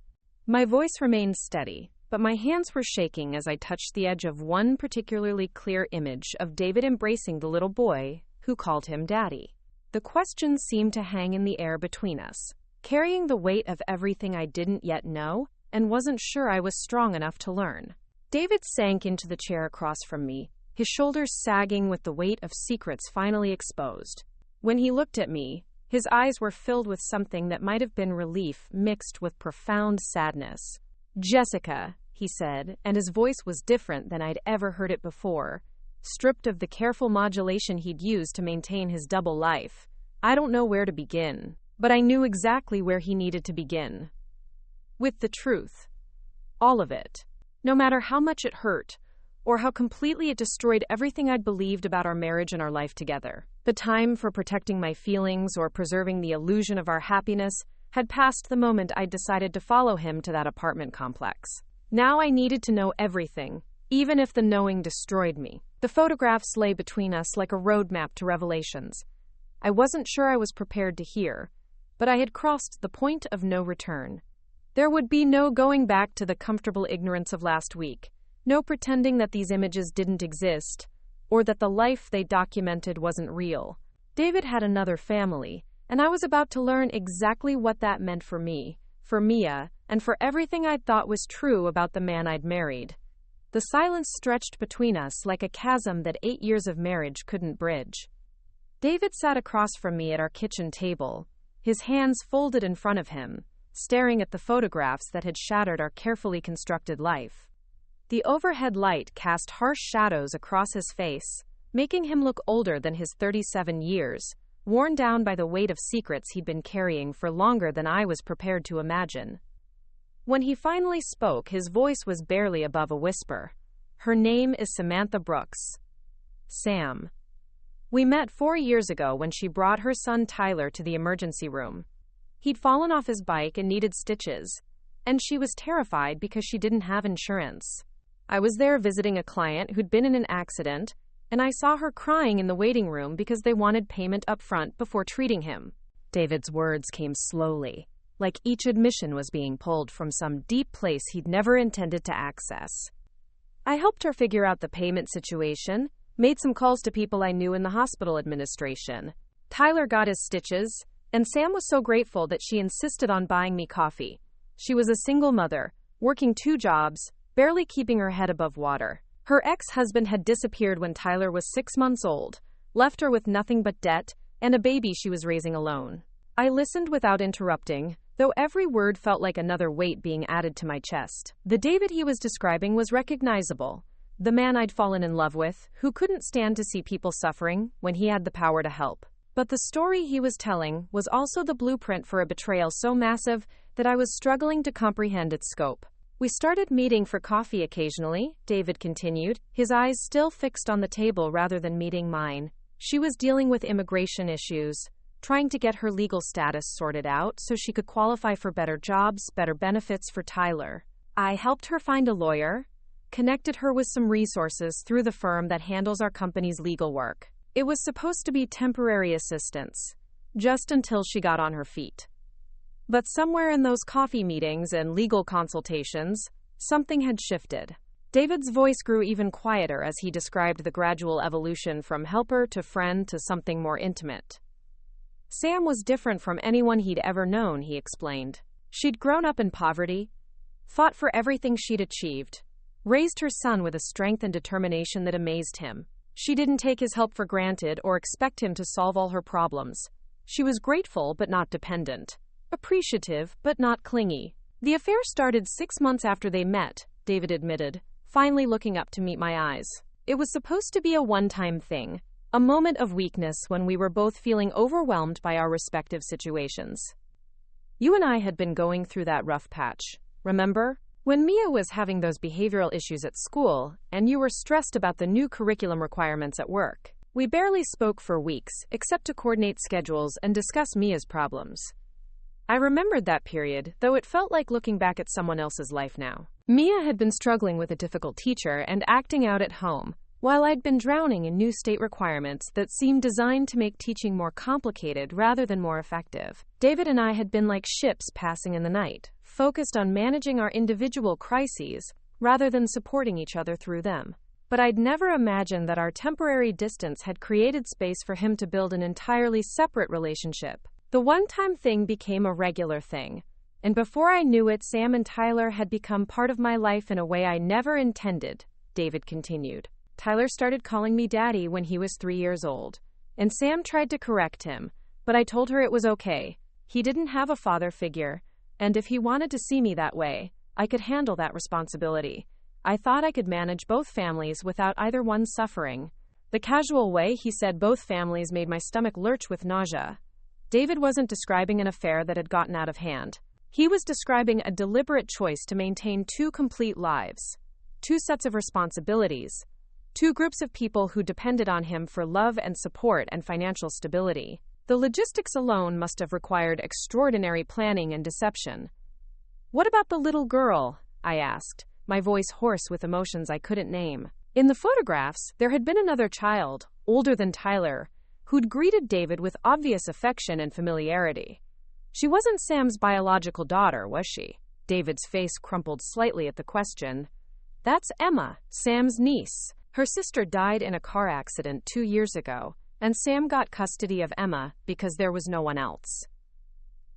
My voice remained steady, but my hands were shaking as I touched the edge of one particularly clear image of David embracing the little boy who called him Daddy. The question seemed to hang in the air between us, carrying the weight of everything I didn't yet know and wasn't sure I was strong enough to learn. David sank into the chair across from me, his shoulders sagging with the weight of secrets finally exposed. When he looked at me, his eyes were filled with something that might have been relief mixed with profound sadness. "Jessica," he said, and his voice was different than I'd ever heard it before, stripped of the careful modulation he'd used to maintain his double life. I don't know where to begin, but I knew exactly where he needed to begin. With the truth. All of it. No matter how much it hurt, or how completely it destroyed everything I'd believed about our marriage and our life together. The time for protecting my feelings or preserving the illusion of our happiness had passed the moment I'd decided to follow him to that apartment complex. Now I needed to know everything, even if the knowing destroyed me. The photographs lay between us like a roadmap to revelations. I wasn't sure I was prepared to hear, but I had crossed the point of no return. There would be no going back to the comfortable ignorance of last week, no pretending that these images didn't exist, or that the life they documented wasn't real. David had another family, and I was about to learn exactly what that meant for me, for Mia, and for everything I'd thought was true about the man I'd married. The silence stretched between us like a chasm that 8 years of marriage couldn't bridge. David sat across from me at our kitchen table, his hands folded in front of him, staring at the photographs that had shattered our carefully constructed life. The overhead light cast harsh shadows across his face, making him look older than his 37 years, worn down by the weight of secrets he'd been carrying for longer than I was prepared to imagine. When he finally spoke, his voice was barely above a whisper. "Her name is Samantha Brooks. Sam. We met 4 years ago when she brought her son Tyler to the emergency room. He'd fallen off his bike and needed stitches, and she was terrified because she didn't have insurance. I was there visiting a client who'd been in an accident, and I saw her crying in the waiting room because they wanted payment up front before treating him." David's words came slowly, like each admission was being pulled from some deep place he'd never intended to access. "I helped her figure out the payment situation, made some calls to people I knew in the hospital administration. Tyler got his stitches, and Sam was so grateful that she insisted on buying me coffee. She was a single mother, working 2 jobs, barely keeping her head above water. Her ex-husband had disappeared when Tyler was 6 months old, left her with nothing but debt and a baby she was raising alone." I listened without interrupting, though every word felt like another weight being added to my chest. The David he was describing was recognizable, the man I'd fallen in love with, who couldn't stand to see people suffering when he had the power to help. But the story he was telling was also the blueprint for a betrayal so massive that I was struggling to comprehend its scope. "We started meeting for coffee occasionally," David continued, his eyes still fixed on the table rather than meeting mine. "She was dealing with immigration issues. trying to get her legal status sorted out so she could qualify for better jobs, better benefits for Tyler. I helped her find a lawyer, connected her with some resources through the firm that handles our company's legal work. It was supposed to be temporary assistance, just until she got on her feet. But somewhere in those coffee meetings and legal consultations, something had shifted. David's voice grew even quieter as he described the gradual evolution from helper to friend to something more intimate. Sam was different from anyone he'd ever known, he explained. She'd grown up in poverty, fought for everything she'd achieved, raised her son with a strength and determination that amazed him. She didn't take his help for granted or expect him to solve all her problems. She was grateful but not dependent, appreciative but not clingy. The affair started 6 months after they met, David admitted, finally looking up to meet my eyes. It was supposed to be a one-time thing, a moment of weakness when we were both feeling overwhelmed by our respective situations. You and I had been going through that rough patch, remember? When Mia was having those behavioral issues at school, and you were stressed about the new curriculum requirements at work. We barely spoke for weeks, except to coordinate schedules and discuss Mia's problems. I remembered that period, though it felt like looking back at someone else's life now. Mia had been struggling with a difficult teacher and acting out at home, while I'd been drowning in new state requirements that seemed designed to make teaching more complicated rather than more effective. David and I had been like ships passing in the night, focused on managing our individual crises rather than supporting each other through them. But I'd never imagined that our temporary distance had created space for him to build an entirely separate relationship. The one-time thing became a regular thing, and before I knew it, Sam and Tyler had become part of my life in a way I never intended, David continued. Tyler started calling me Daddy when he was 3 years old, and Sam tried to correct him, but I told her it was okay. He didn't have a father figure, and if he wanted to see me that way, I could handle that responsibility. I thought I could manage both families without either one suffering. The casual way he said both families made my stomach lurch with nausea. David wasn't describing an affair that had gotten out of hand. He was describing a deliberate choice to maintain two complete lives, two sets of responsibilities, two groups of people who depended on him for love and support and financial stability. The logistics alone must have required extraordinary planning and deception. What about the little girl? I asked, my voice hoarse with emotions I couldn't name. In the photographs, there had been another child, older than Tyler, who'd greeted David with obvious affection and familiarity. She wasn't Sam's biological daughter, was she? David's face crumpled slightly at the question. That's Emma, Sam's niece. Her sister died in a car accident 2 years ago, and Sam got custody of Emma because there was no one else.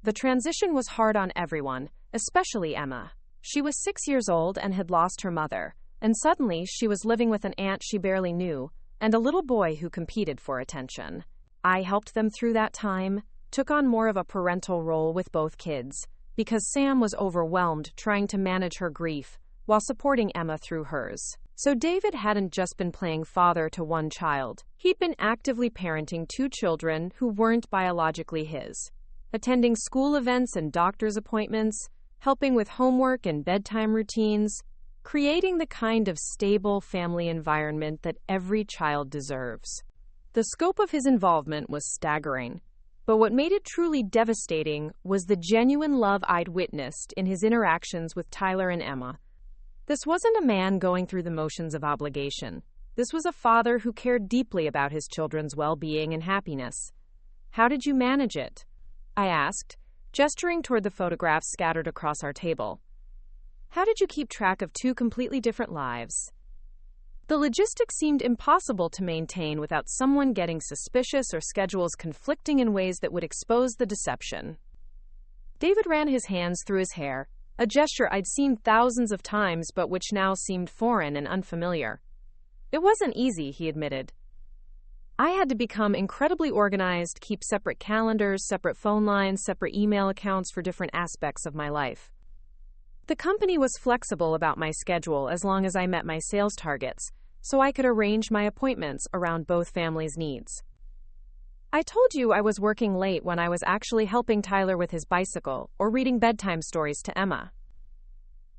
The transition was hard on everyone, especially Emma. She was 6 years old and had lost her mother, and suddenly she was living with an aunt she barely knew, and a little boy who competed for attention. I helped them through that time, took on more of a parental role with both kids, because Sam was overwhelmed trying to manage her grief while supporting Emma through hers. So David hadn't just been playing father to one child. He'd been actively parenting 2 children who weren't biologically his, attending school events and doctor's appointments, helping with homework and bedtime routines, creating the kind of stable family environment that every child deserves. The scope of his involvement was staggering, but what made it truly devastating was the genuine love I'd witnessed in his interactions with Tyler and Emma. This wasn't a man going through the motions of obligation. This was a father who cared deeply about his children's well-being and happiness. How did you manage it? I asked, gesturing toward the photographs scattered across our table. How did you keep track of 2 completely different lives? The logistics seemed impossible to maintain without someone getting suspicious or schedules conflicting in ways that would expose the deception. David ran his hands through his hair, a gesture I'd seen thousands of times but which now seemed foreign and unfamiliar. It wasn't easy, he admitted. I had to become incredibly organized, keep separate calendars, separate phone lines, separate email accounts for different aspects of my life. The company was flexible about my schedule as long as I met my sales targets, so I could arrange my appointments around both families' needs. I told you I was working late when I was actually helping Tyler with his bicycle or reading bedtime stories to Emma.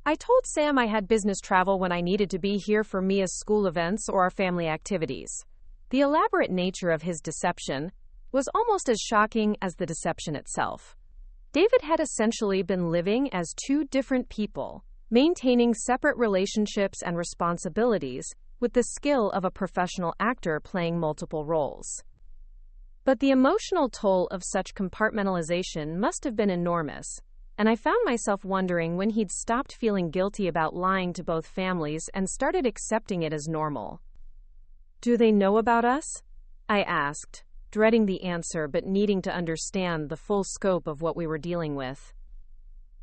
I told Sam I had business travel when I needed to be here for Mia's school events or our family activities. The elaborate nature of his deception, was almost as shocking as the deception itself. David had essentially been living as two different people, maintaining separate relationships and responsibilities with the skill of a professional actor playing multiple roles. But the emotional toll of such compartmentalization must have been enormous, and I found myself wondering when he'd stopped feeling guilty about lying to both families and started accepting it as normal. "Do they know about us?" I asked, dreading the answer but needing to understand the full scope of what we were dealing with.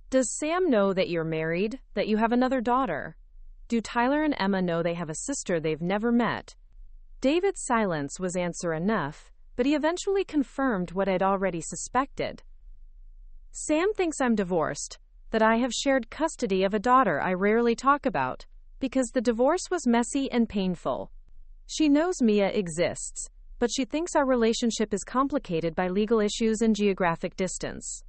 "Does Sam know that you're married, that you have another daughter? Do Tyler and Emma know they have a sister they've never met?" David's silence was answer enough, but he eventually confirmed what I'd already suspected. "Sam thinks I'm divorced, that I have shared custody of a daughter I rarely talk about, because the divorce was messy and painful. She knows Mia exists, but she thinks our relationship is complicated by legal issues and geographic distance.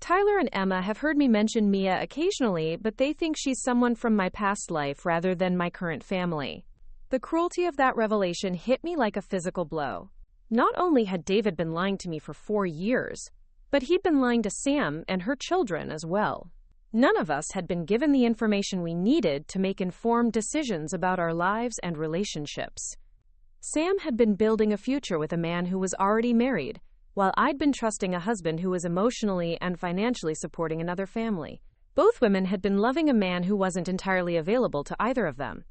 Tyler and Emma have heard me mention Mia occasionally, but they think she's someone from my past life rather than my current family." The cruelty of that revelation hit me like a physical blow. Not only had David been lying to me for 4 years, but he'd been lying to Sam and her children as well. None of us had been given the information we needed to make informed decisions about our lives and relationships. Sam had been building a future with a man who was already married, while I'd been trusting a husband who was emotionally and financially supporting another family. Both women had been loving a man who wasn't entirely available to either of them.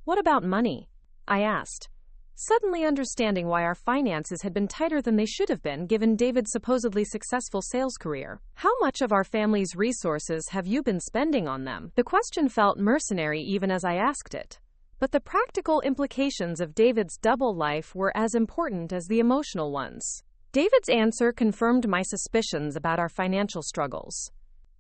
"What about money?" I asked, suddenly understanding why our finances had been tighter than they should have been given David's supposedly successful sales career. "How much of our family's resources have you been spending on them?" The question felt mercenary even as I asked it, but the practical implications of David's double life were as important as the emotional ones. David's answer confirmed my suspicions about our financial struggles.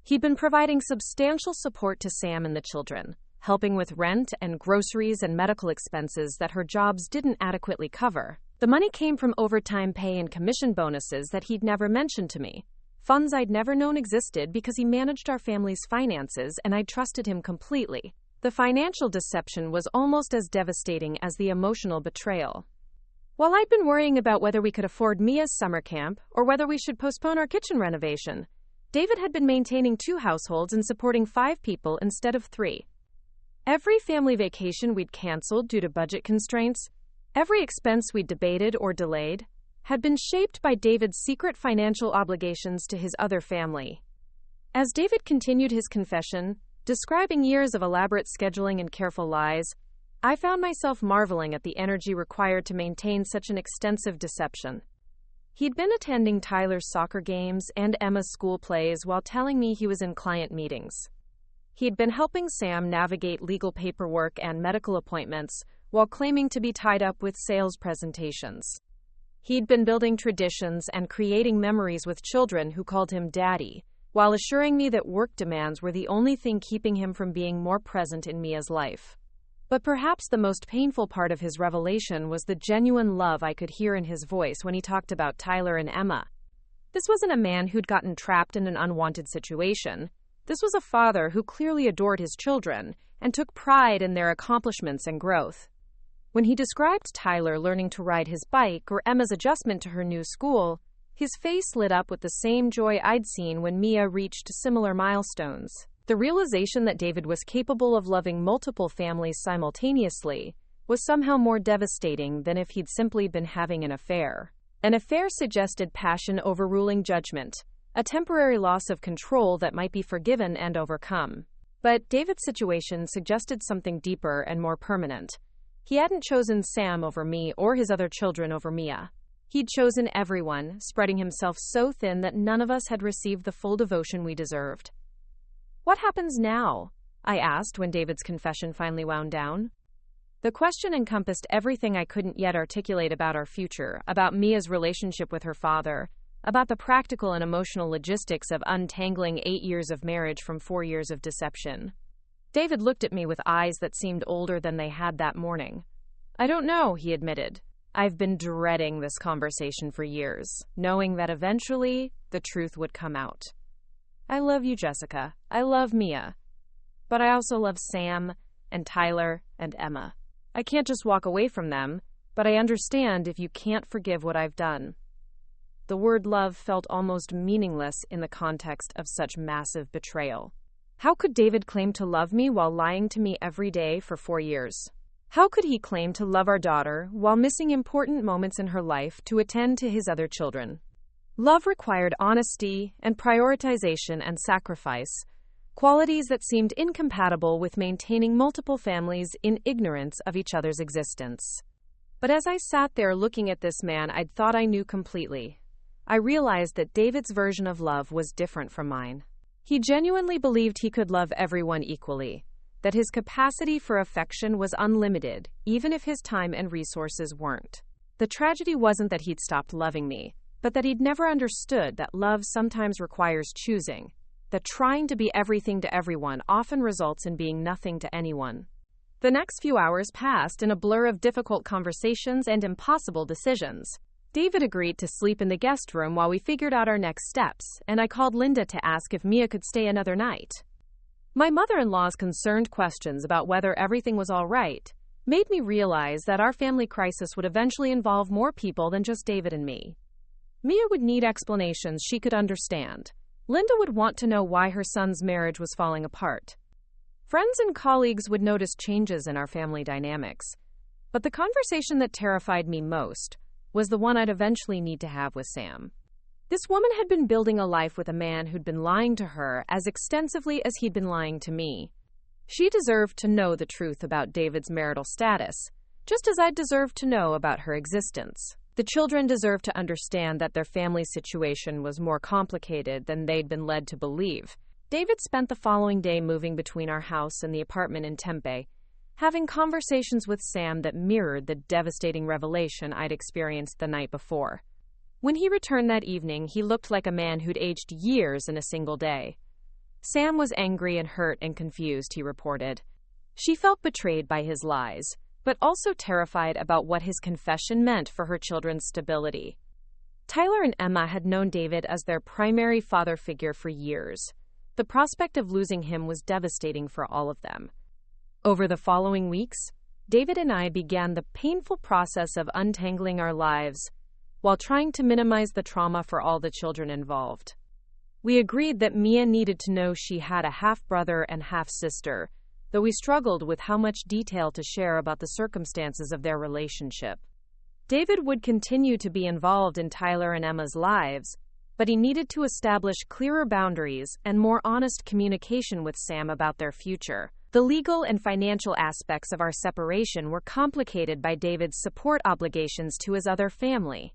He'd been providing substantial support to Sam and the children, helping with rent and groceries and medical expenses that her jobs didn't adequately cover. The money came from overtime pay and commission bonuses that he'd never mentioned to me, funds I'd never known existed because he managed our family's finances and I trusted him completely. The financial deception was almost as devastating as the emotional betrayal. While I'd been worrying about whether we could afford Mia's summer camp or whether we should postpone our kitchen renovation, David had been maintaining 2 households and supporting 5 people instead of 3. Every family vacation we'd canceled due to budget constraints, every expense we'd debated or delayed, had been shaped by David's secret financial obligations to his other family. As David continued his confession, describing years of elaborate scheduling and careful lies, I found myself marveling at the energy required to maintain such an extensive deception. He'd been attending Tyler's soccer games and Emma's school plays while telling me he was in client meetings. He'd been helping Sam navigate legal paperwork and medical appointments while claiming to be tied up with sales presentations. He'd been building traditions and creating memories with children who called him Daddy, while assuring me that work demands were the only thing keeping him from being more present in Mia's life. But perhaps the most painful part of his revelation was the genuine love I could hear in his voice when he talked about Tyler and Emma. This wasn't a man who'd gotten trapped in an unwanted situation. This was a father who clearly adored his children and took pride in their accomplishments and growth. When he described Tyler learning to ride his bike or Emma's adjustment to her new school, his face lit up with the same joy I'd seen when Mia reached similar milestones. The realization that David was capable of loving multiple families simultaneously was somehow more devastating than if he'd simply been having an affair. An affair suggested passion overruling judgment, a temporary loss of control that might be forgiven and overcome. But David's situation suggested something deeper and more permanent. He hadn't chosen Sam over me or his other children over Mia. He'd chosen everyone, spreading himself so thin that none of us had received the full devotion we deserved. "What happens now?" I asked when David's confession finally wound down. The question encompassed everything I couldn't yet articulate about our future, about Mia's relationship with her father, about the practical and emotional logistics of untangling 8 years of marriage from 4 years of deception. David looked at me with eyes that seemed older than they had that morning. "I don't know," he admitted. "I've been dreading this conversation for years, knowing that eventually the truth would come out. I love you, Jessica. I love Mia. But I also love Sam and Tyler and Emma. I can't just walk away from them, but I understand if you can't forgive what I've done." the word love felt almost meaningless in the context of such massive betrayal. How could David claim to love me while lying to me every day for 4 years? How could he claim to love our daughter while missing important moments in her life to attend to his other children? Love required honesty and prioritization and sacrifice, qualities that seemed incompatible with maintaining multiple families in ignorance of each other's existence. But as I sat there looking at this man I'd thought I knew completely, I realized that David's version of love was different from mine. He genuinely believed he could love everyone equally, that his capacity for affection was unlimited, even if his time and resources weren't. The tragedy wasn't that he'd stopped loving me, but that he'd never understood that love sometimes requires choosing, that trying to be everything to everyone often results in being nothing to anyone. The next few hours passed in a blur of difficult conversations and impossible decisions. David agreed to sleep in the guest room while we figured out our next steps, and I called Linda to ask if Mia could stay another night. My mother-in-law's concerned questions about whether everything was all right made me realize that our family crisis would eventually involve more people than just David and me. Mia would need explanations she could understand. Linda would want to know why her son's marriage was falling apart. Friends and colleagues would notice changes in our family dynamics. But the conversation that terrified me most was the one I'd eventually need to have with Sam. This woman had been building a life with a man who'd been lying to her as extensively as he'd been lying to me. She deserved to know the truth about David's marital status, just as I'd deserved to know about her existence. The children deserved to understand that their family situation was more complicated than they'd been led to believe. David spent the following day moving between our house and the apartment in Tempe, having conversations with Sam that mirrored the devastating revelation I'd experienced the night before. When he returned that evening, he looked like a man who'd aged years in a single day. Sam was angry and hurt and confused, he reported. She felt betrayed by his lies, but also terrified about what his confession meant for her children's stability. Tyler and Emma had known David as their primary father figure for years. The prospect of losing him was devastating for all of them. Over the following weeks, David and I began the painful process of untangling our lives while trying to minimize the trauma for all the children involved. We agreed that Mia needed to know she had a half-brother and half-sister, though we struggled with how much detail to share about the circumstances of their relationship. David would continue to be involved in Tyler and Emma's lives, but he needed to establish clearer boundaries and more honest communication with Sam about their future. The legal and financial aspects of our separation were complicated by David's support obligations to his other family.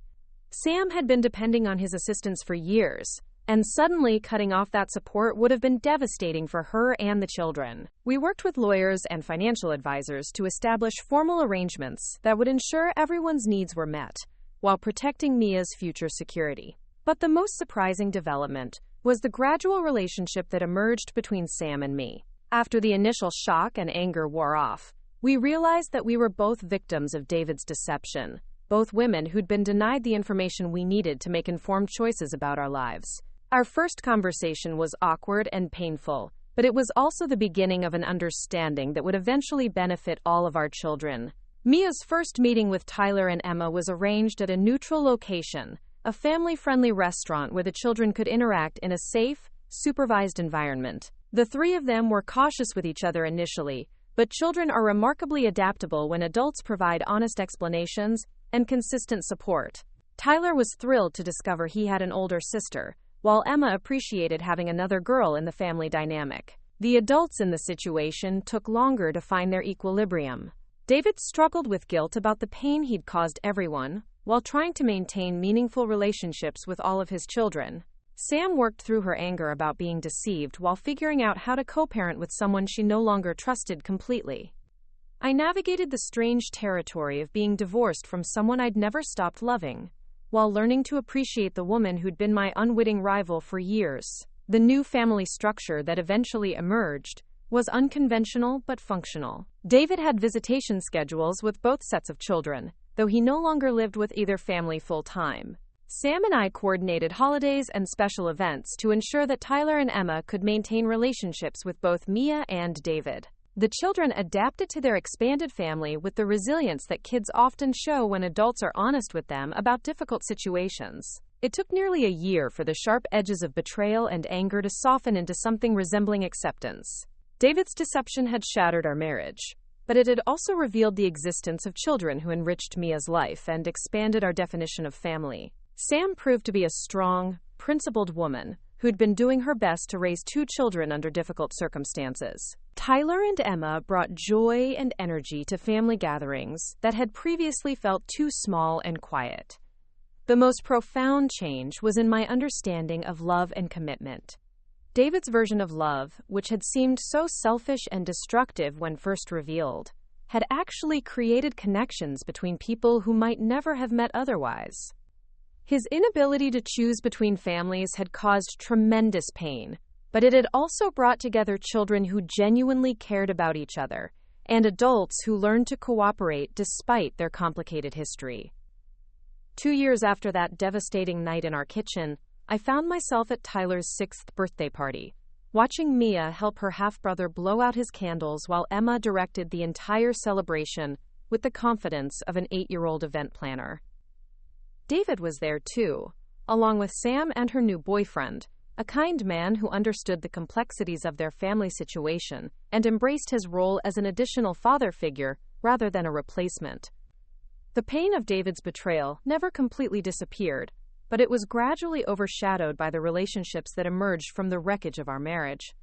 Sam had been depending on his assistance for years, and suddenly cutting off that support would have been devastating for her and the children. We worked with lawyers and financial advisors to establish formal arrangements that would ensure everyone's needs were met, while protecting Mia's future security. But the most surprising development was the gradual relationship that emerged between Sam and me. After the initial shock and anger wore off, we realized that we were both victims of David's deception, both women who'd been denied the information we needed to make informed choices about our lives. Our first conversation was awkward and painful, but it was also the beginning of an understanding that would eventually benefit all of our children. Mia's first meeting with Tyler and Emma was arranged at a neutral location, a family-friendly restaurant where the children could interact in a safe, supervised environment. The three of them were cautious with each other initially, but children are remarkably adaptable when adults provide honest explanations and consistent support. Tyler was thrilled to discover he had an older sister, while Emma appreciated having another girl in the family dynamic. The adults in the situation took longer to find their equilibrium. David struggled with guilt about the pain he'd caused everyone, while trying to maintain meaningful relationships with all of his children. Sam worked through her anger about being deceived while figuring out how to co-parent with someone she no longer trusted completely. I navigated the strange territory of being divorced from someone I'd never stopped loving, while learning to appreciate the woman who'd been my unwitting rival for years. The new family structure that eventually emerged was unconventional but functional. David had visitation schedules with both sets of children, though he no longer lived with either family full-time. Sam and I coordinated holidays and special events to ensure that Tyler and Emma could maintain relationships with both Mia and David. The children adapted to their expanded family with the resilience that kids often show when adults are honest with them about difficult situations. It took nearly a year for the sharp edges of betrayal and anger to soften into something resembling acceptance. David's deception had shattered our marriage, but it had also revealed the existence of children who enriched Mia's life and expanded our definition of family. Sam proved to be a strong, principled woman who'd been doing her best to raise 2 children under difficult circumstances. Tyler and Emma brought joy and energy to family gatherings that had previously felt too small and quiet. The most profound change was in my understanding of love and commitment. David's version of love, which had seemed so selfish and destructive when first revealed, had actually created connections between people who might never have met otherwise. His inability to choose between families had caused tremendous pain, but it had also brought together children who genuinely cared about each other, and adults who learned to cooperate despite their complicated history. 2 years after that devastating night in our kitchen, I found myself at Tyler's 6th birthday party, watching Mia help her half-brother blow out his candles while Emma directed the entire celebration with the confidence of an 8-year-old event planner. David was there too, along with Sam and her new boyfriend, a kind man who understood the complexities of their family situation and embraced his role as an additional father figure rather than a replacement. The pain of David's betrayal never completely disappeared, but it was gradually overshadowed by the relationships that emerged from the wreckage of our marriage.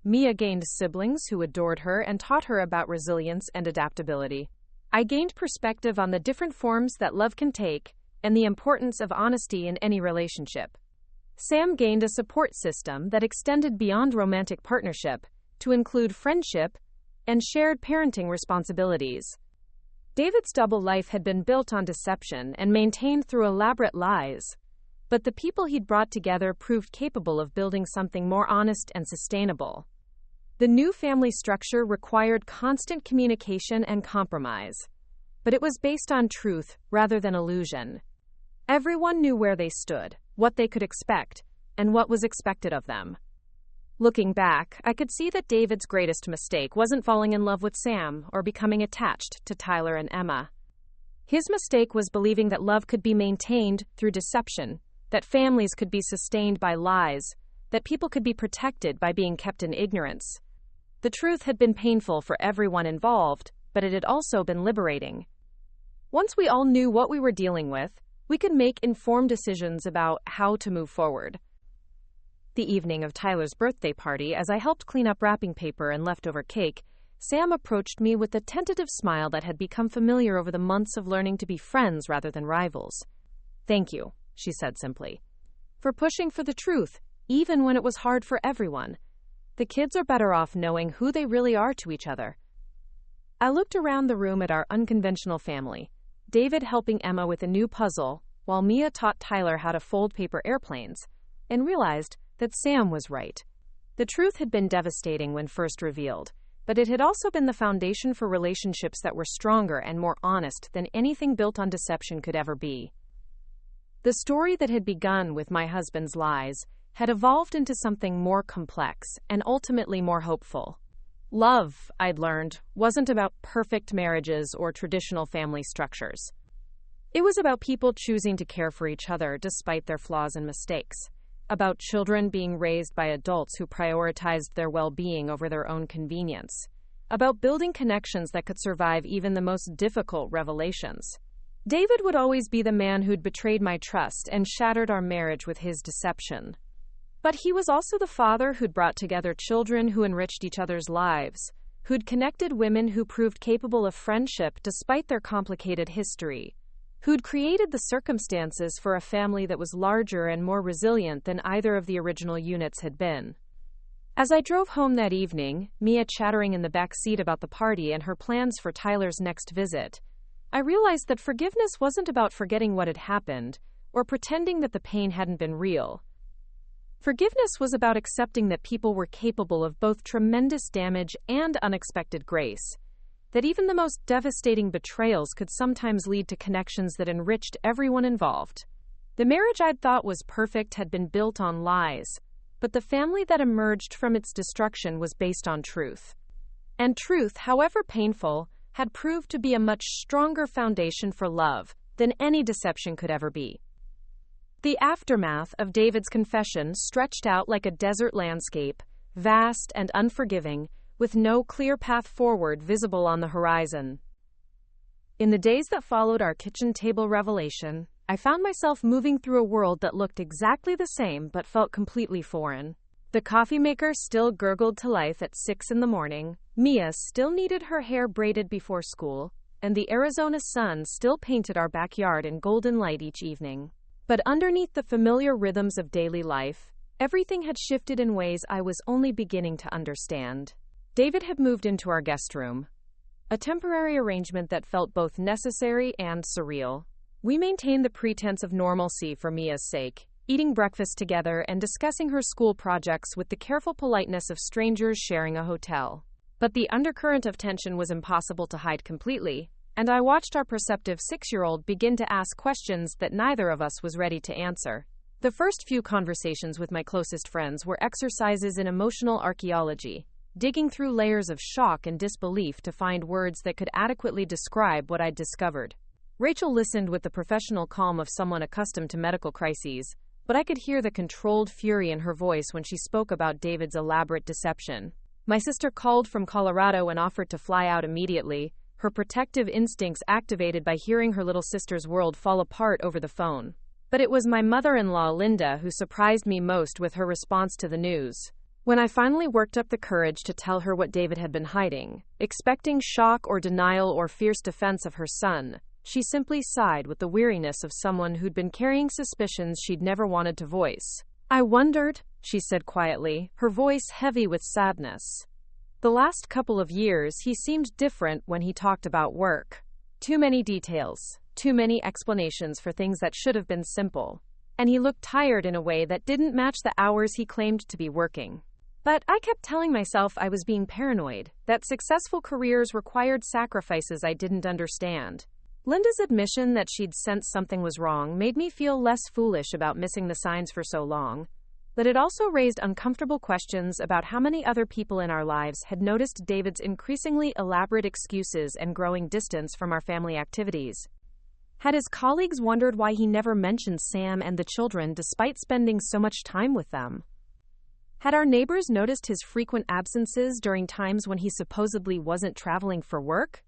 Mia gained siblings who adored her and taught her about resilience and adaptability. I gained perspective on the different forms that love can take and the importance of honesty in any relationship. Sam gained a support system that extended beyond romantic partnership to include friendship and shared parenting responsibilities. David's double life had been built on deception and maintained through elaborate lies, but the people he'd brought together proved capable of building something more honest and sustainable. The new family structure required constant communication and compromise, but it was based on truth rather than illusion. Everyone knew where they stood, what they could expect, and what was expected of them. Looking back, I could see that David's greatest mistake wasn't falling in love with Sam or becoming attached to Tyler and Emma. His mistake was believing that love could be maintained through deception, that families could be sustained by lies, that people could be protected by being kept in ignorance. The truth had been painful for everyone involved, but it had also been liberating. Once we all knew what we were dealing with, we could make informed decisions about how to move forward. The evening of Tyler's birthday party, as I helped clean up wrapping paper and leftover cake, Sam approached me with the tentative smile that had become familiar over the months of learning to be friends rather than rivals. "Thank you," she said simply, "for pushing for the truth, even when it was hard for everyone. The kids are better off knowing who they really are to each other." I looked around the room at our unconventional family, David helping Emma with a new puzzle, while Mia taught Tyler how to fold paper airplanes, and realized that Sam was right. The truth had been devastating when first revealed, but it had also been the foundation for relationships that were stronger and more honest than anything built on deception could ever be. The story that had begun with my husband's lies had evolved into something more complex and ultimately more hopeful. Love, I'd learned, wasn't about perfect marriages or traditional family structures. It was about people choosing to care for each other despite their flaws and mistakes, about children being raised by adults who prioritized their well-being over their own convenience, about building connections that could survive even the most difficult revelations. David would always be the man who'd betrayed my trust and shattered our marriage with his deception. But he was also the father who'd brought together children who enriched each other's lives, who'd connected women who proved capable of friendship despite their complicated history, who'd created the circumstances for a family that was larger and more resilient than either of the original units had been. As I drove home that evening, Mia chattering in the back seat about the party and her plans for Tyler's next visit, I realized that forgiveness wasn't about forgetting what had happened or pretending that the pain hadn't been real. Forgiveness was about accepting that people were capable of both tremendous damage and unexpected grace, that even the most devastating betrayals could sometimes lead to connections that enriched everyone involved. The marriage I'd thought was perfect had been built on lies, but the family that emerged from its destruction was based on truth. And truth, however painful, had proved to be a much stronger foundation for love than any deception could ever be. The aftermath of David's confession stretched out like a desert landscape, vast and unforgiving, with no clear path forward visible on the horizon. In the days that followed our kitchen table revelation, I found myself moving through a world that looked exactly the same but felt completely foreign. The coffee maker still gurgled to life at 6 in the morning, Mia still needed her hair braided before school, and the Arizona sun still painted our backyard in golden light each evening. But underneath the familiar rhythms of daily life, everything had shifted in ways I was only beginning to understand. David had moved into our guest room, a temporary arrangement that felt both necessary and surreal. We maintained the pretense of normalcy for Mia's sake, eating breakfast together and discussing her school projects with the careful politeness of strangers sharing a hotel. But the undercurrent of tension was impossible to hide completely, and I watched our perceptive 6-year-old begin to ask questions that neither of us was ready to answer. The first few conversations with my closest friends were exercises in emotional archaeology, digging through layers of shock and disbelief to find words that could adequately describe what I'd discovered. Rachel listened with the professional calm of someone accustomed to medical crises, but I could hear the controlled fury in her voice when she spoke about David's elaborate deception. My sister called from Colorado and offered to fly out immediately, her protective instincts activated by hearing her little sister's world fall apart over the phone. But it was my mother-in-law, Linda, who surprised me most with her response to the news. When I finally worked up the courage to tell her what David had been hiding, expecting shock or denial or fierce defense of her son, she simply sighed with the weariness of someone who'd been carrying suspicions she'd never wanted to voice. "I wondered," she said quietly, her voice heavy with sadness. "The last couple of years he seemed different when he talked about work. Too many details, too many explanations for things that should have been simple. And he looked tired in a way that didn't match the hours he claimed to be working. But I kept telling myself I was being paranoid, that successful careers required sacrifices I didn't understand." Linda's admission that she'd sensed something was wrong made me feel less foolish about missing the signs for so long, but it also raised uncomfortable questions about how many other people in our lives had noticed David's increasingly elaborate excuses and growing distance from our family activities. Had his colleagues wondered why he never mentioned Sam and the children despite spending so much time with them? Had our neighbors noticed his frequent absences during times when he supposedly wasn't traveling for work?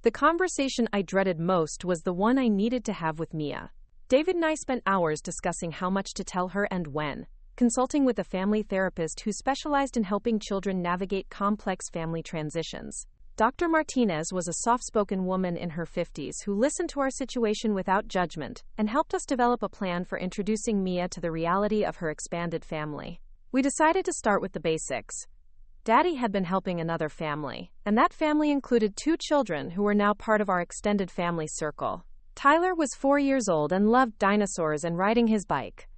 The conversation I dreaded most was the one I needed to have with Mia. David and I spent hours discussing how much to tell her and when, consulting with a family therapist who specialized in helping children navigate complex family transitions. Dr. Martinez was a soft-spoken woman in her 50s who listened to our situation without judgment and helped us develop a plan for introducing Mia to the reality of her expanded family. We decided to start with the basics. Daddy had been helping another family, and that family included 2 children who were now part of our extended family circle. Tyler was 4 years old and loved dinosaurs and riding his bike.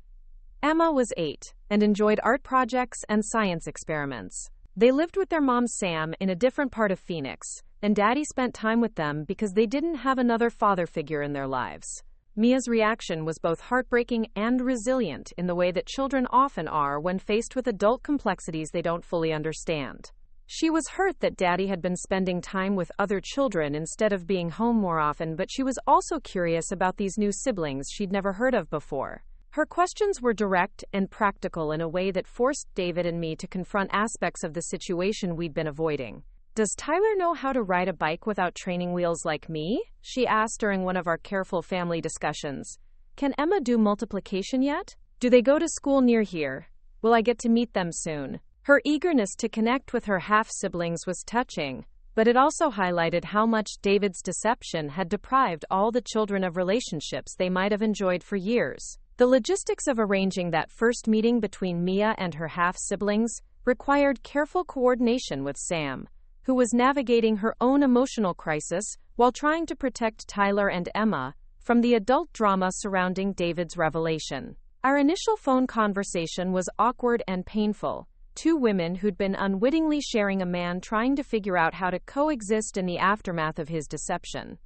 Emma was 8 and enjoyed art projects and science experiments. They lived with their mom Sam in a different part of Phoenix, and Daddy spent time with them because they didn't have another father figure in their lives. Mia's reaction was both heartbreaking and resilient in the way that children often are when faced with adult complexities they don't fully understand. She was hurt that Daddy had been spending time with other children instead of being home more often, but she was also curious about these new siblings she'd never heard of before. Her questions were direct and practical in a way that forced David and me to confront aspects of the situation we'd been avoiding. "Does Tyler know how to ride a bike without training wheels like me?" she asked during one of our careful family discussions. "Can Emma do multiplication yet? Do they go to school near here? Will I get to meet them soon?" Her eagerness to connect with her half-siblings was touching, but it also highlighted how much David's deception had deprived all the children of relationships they might have enjoyed for years. The logistics of arranging that first meeting between Mia and her half-siblings required careful coordination with Sam, who was navigating her own emotional crisis while trying to protect Tyler and Emma from the adult drama surrounding David's revelation. Our initial phone conversation was awkward and painful. 2 women who'd been unwittingly sharing a man trying to figure out how to coexist in the aftermath of his deception.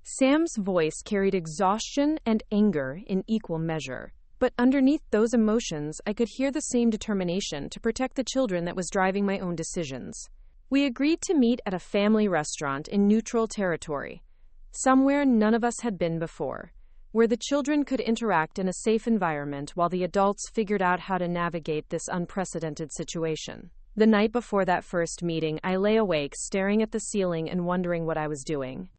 Sam's voice carried exhaustion and anger in equal measure, but underneath those emotions I could hear the same determination to protect the children that was driving my own decisions. We agreed to meet at a family restaurant in neutral territory, somewhere none of us had been before, where the children could interact in a safe environment while the adults figured out how to navigate this unprecedented situation. The night before that first meeting, I lay awake, staring at the ceiling and wondering what I was doing.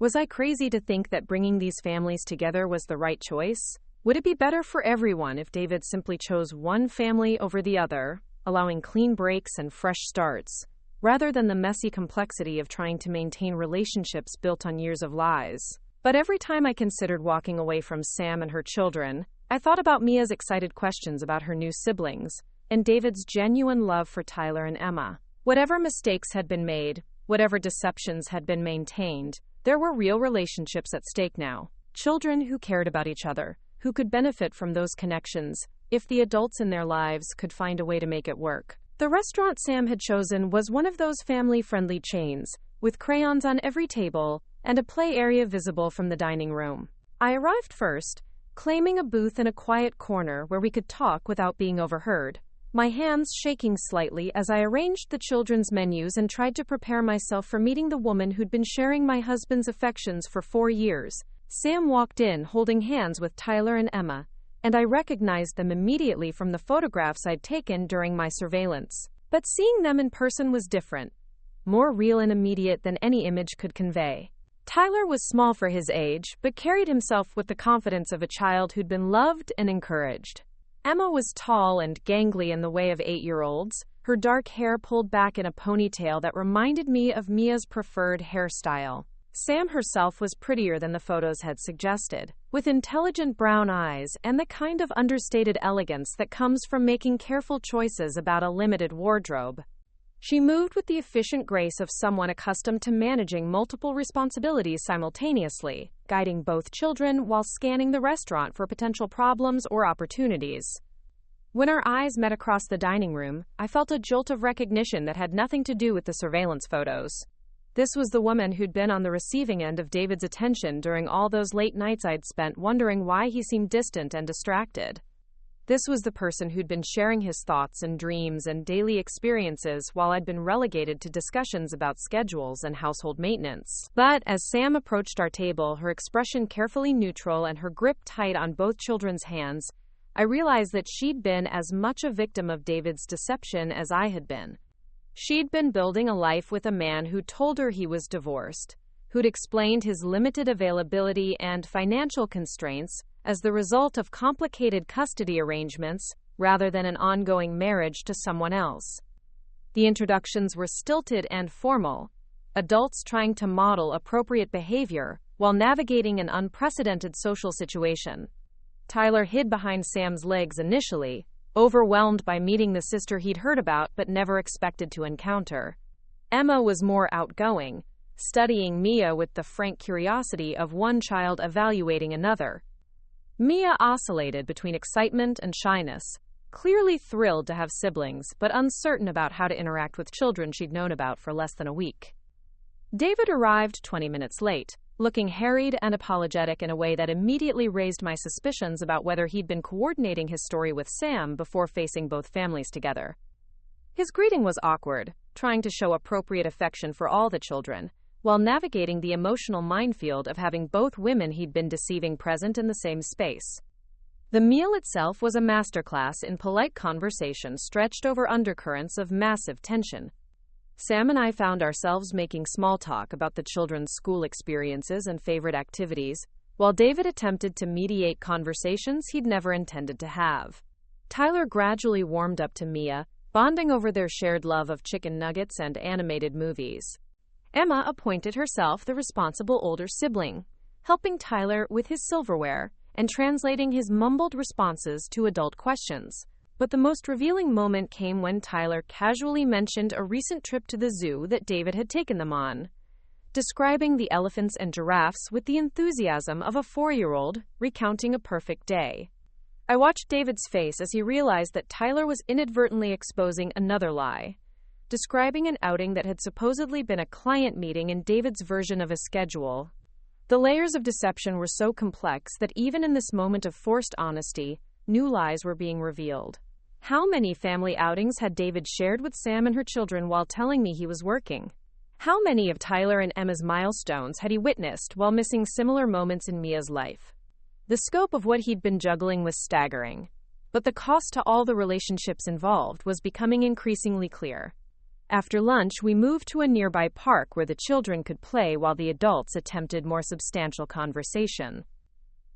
Was I crazy to think that bringing these families together was the right choice? Would it be better for everyone if David simply chose one family over the other, allowing clean breaks and fresh starts, rather than the messy complexity of trying to maintain relationships built on years of lies? But every time I considered walking away from Sam and her children, I thought about Mia's excited questions about her new siblings, and David's genuine love for Tyler and Emma. Whatever mistakes had been made, whatever deceptions had been maintained, there were real relationships at stake now. Children who cared about each other, who could benefit from those connections, if the adults in their lives could find a way to make it work. The restaurant Sam had chosen was one of those family-friendly chains, with crayons on every table and a play area visible from the dining room. I arrived first, claiming a booth in a quiet corner where we could talk without being overheard, my hands shaking slightly as I arranged the children's menus and tried to prepare myself for meeting the woman who'd been sharing my husband's affections for 4 years. Sam walked in holding hands with Tyler and Emma, and I recognized them immediately from the photographs I'd taken during my surveillance. But seeing them in person was different, more real and immediate than any image could convey. Tyler was small for his age, but carried himself with the confidence of a child who'd been loved and encouraged. Emma was tall and gangly in the way of 8-year-olds, her dark hair pulled back in a ponytail that reminded me of Mia's preferred hairstyle. Sam herself was prettier than the photos had suggested, with intelligent brown eyes and the kind of understated elegance that comes from making careful choices about a limited wardrobe. She moved with the efficient grace of someone accustomed to managing multiple responsibilities simultaneously, guiding both children while scanning the restaurant for potential problems or opportunities. When our eyes met across the dining room, I felt a jolt of recognition that had nothing to do with the surveillance photos. This was the woman who'd been on the receiving end of David's attention during all those late nights I'd spent wondering why he seemed distant and distracted. This was the person who'd been sharing his thoughts and dreams and daily experiences while I'd been relegated to discussions about schedules and household maintenance. But as Sam approached our table, her expression carefully neutral and her grip tight on both children's hands, I realized that she'd been as much a victim of David's deception as I had been. She'd been building a life with a man who told her he was divorced, who'd explained his limited availability and financial constraints as the result of complicated custody arrangements rather than an ongoing marriage to someone else. The introductions were stilted and formal, adults trying to model appropriate behavior while navigating an unprecedented social situation. Tyler hid behind Sam's legs initially, overwhelmed by meeting the sister he'd heard about but never expected to encounter. Emma was more outgoing, studying Mia with the frank curiosity of one child evaluating another. Mia oscillated between excitement and shyness, clearly thrilled to have siblings, but uncertain about how to interact with children she'd known about for less than a week. David arrived 20 minutes late, looking harried and apologetic in a way that immediately raised my suspicions about whether he'd been coordinating his story with Sam before facing both families together. His greeting was awkward, trying to show appropriate affection for all the children, while navigating the emotional minefield of having both women he'd been deceiving present in the same space. The meal itself was a masterclass in polite conversation stretched over undercurrents of massive tension. Sam and I found ourselves making small talk about the children's school experiences and favorite activities, while David attempted to mediate conversations he'd never intended to have. Tyler gradually warmed up to Mia, bonding over their shared love of chicken nuggets and animated movies. Emma appointed herself the responsible older sibling, helping Tyler with his silverware and translating his mumbled responses to adult questions. But the most revealing moment came when Tyler casually mentioned a recent trip to the zoo that David had taken them on, describing the elephants and giraffes with the enthusiasm of a 4-year-old recounting a perfect day. I watched David's face as he realized that Tyler was inadvertently exposing another lie, describing an outing that had supposedly been a client meeting in David's version of a schedule. The layers of deception were so complex that even in this moment of forced honesty, new lies were being revealed. How many family outings had David shared with Sam and her children while telling me he was working? How many of Tyler and Emma's milestones had he witnessed while missing similar moments in Mia's life? The scope of what he'd been juggling was staggering, but the cost to all the relationships involved was becoming increasingly clear. After lunch, we moved to a nearby park where the children could play while the adults attempted more substantial conversation.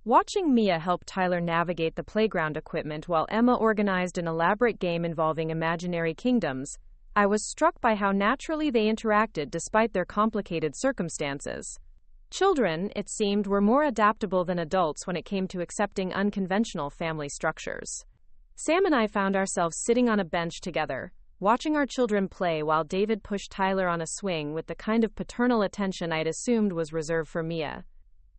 Watching Mia help Tyler navigate the playground equipment while Emma organized an elaborate game involving imaginary kingdoms, I was struck by how naturally they interacted despite their complicated circumstances. Children, it seemed, were more adaptable than adults when it came to accepting unconventional family structures. Sam and I found ourselves sitting on a bench together, watching our children play while David pushed Tyler on a swing with the kind of paternal attention I'd assumed was reserved for Mia.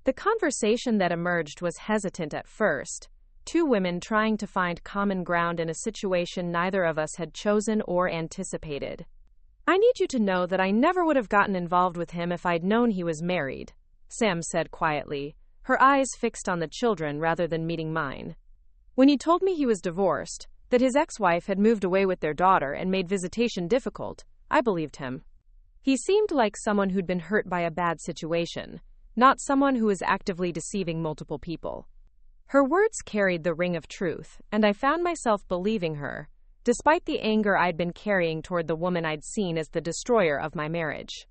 The conversation that emerged was hesitant at first, two women trying to find common ground in a situation neither of us had chosen or anticipated. "I need you to know that I never would have gotten involved with him if I'd known he was married," Sam said quietly, her eyes fixed on the children rather than meeting mine. "When he told me he was divorced, that his ex-wife had moved away with their daughter and made visitation difficult, I believed him. He seemed like someone who'd been hurt by a bad situation, not someone who was actively deceiving multiple people." Her words carried the ring of truth, and I found myself believing her, despite the anger I'd been carrying toward the woman I'd seen as the destroyer of my marriage.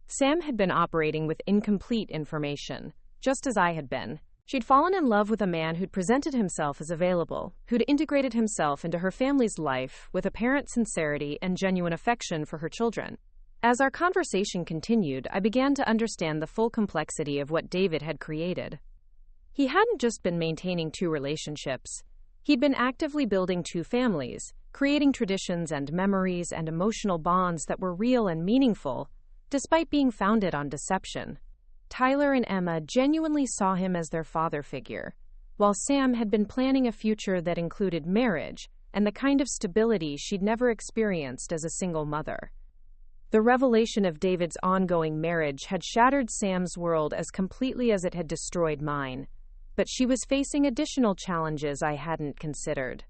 Sam had been operating with incomplete information, just as I had been. She'd fallen in love with a man who'd presented himself as available, who'd integrated himself into her family's life with apparent sincerity and genuine affection for her children. As our conversation continued, I began to understand the full complexity of what David had created. He hadn't just been maintaining two relationships. He'd been actively building two families, creating traditions and memories and emotional bonds that were real and meaningful, despite being founded on deception. Tyler and Emma genuinely saw him as their father figure, while Sam had been planning a future that included marriage and the kind of stability she'd never experienced as a single mother. The revelation of David's ongoing marriage had shattered Sam's world as completely as it had destroyed mine, but she was facing additional challenges I hadn't considered.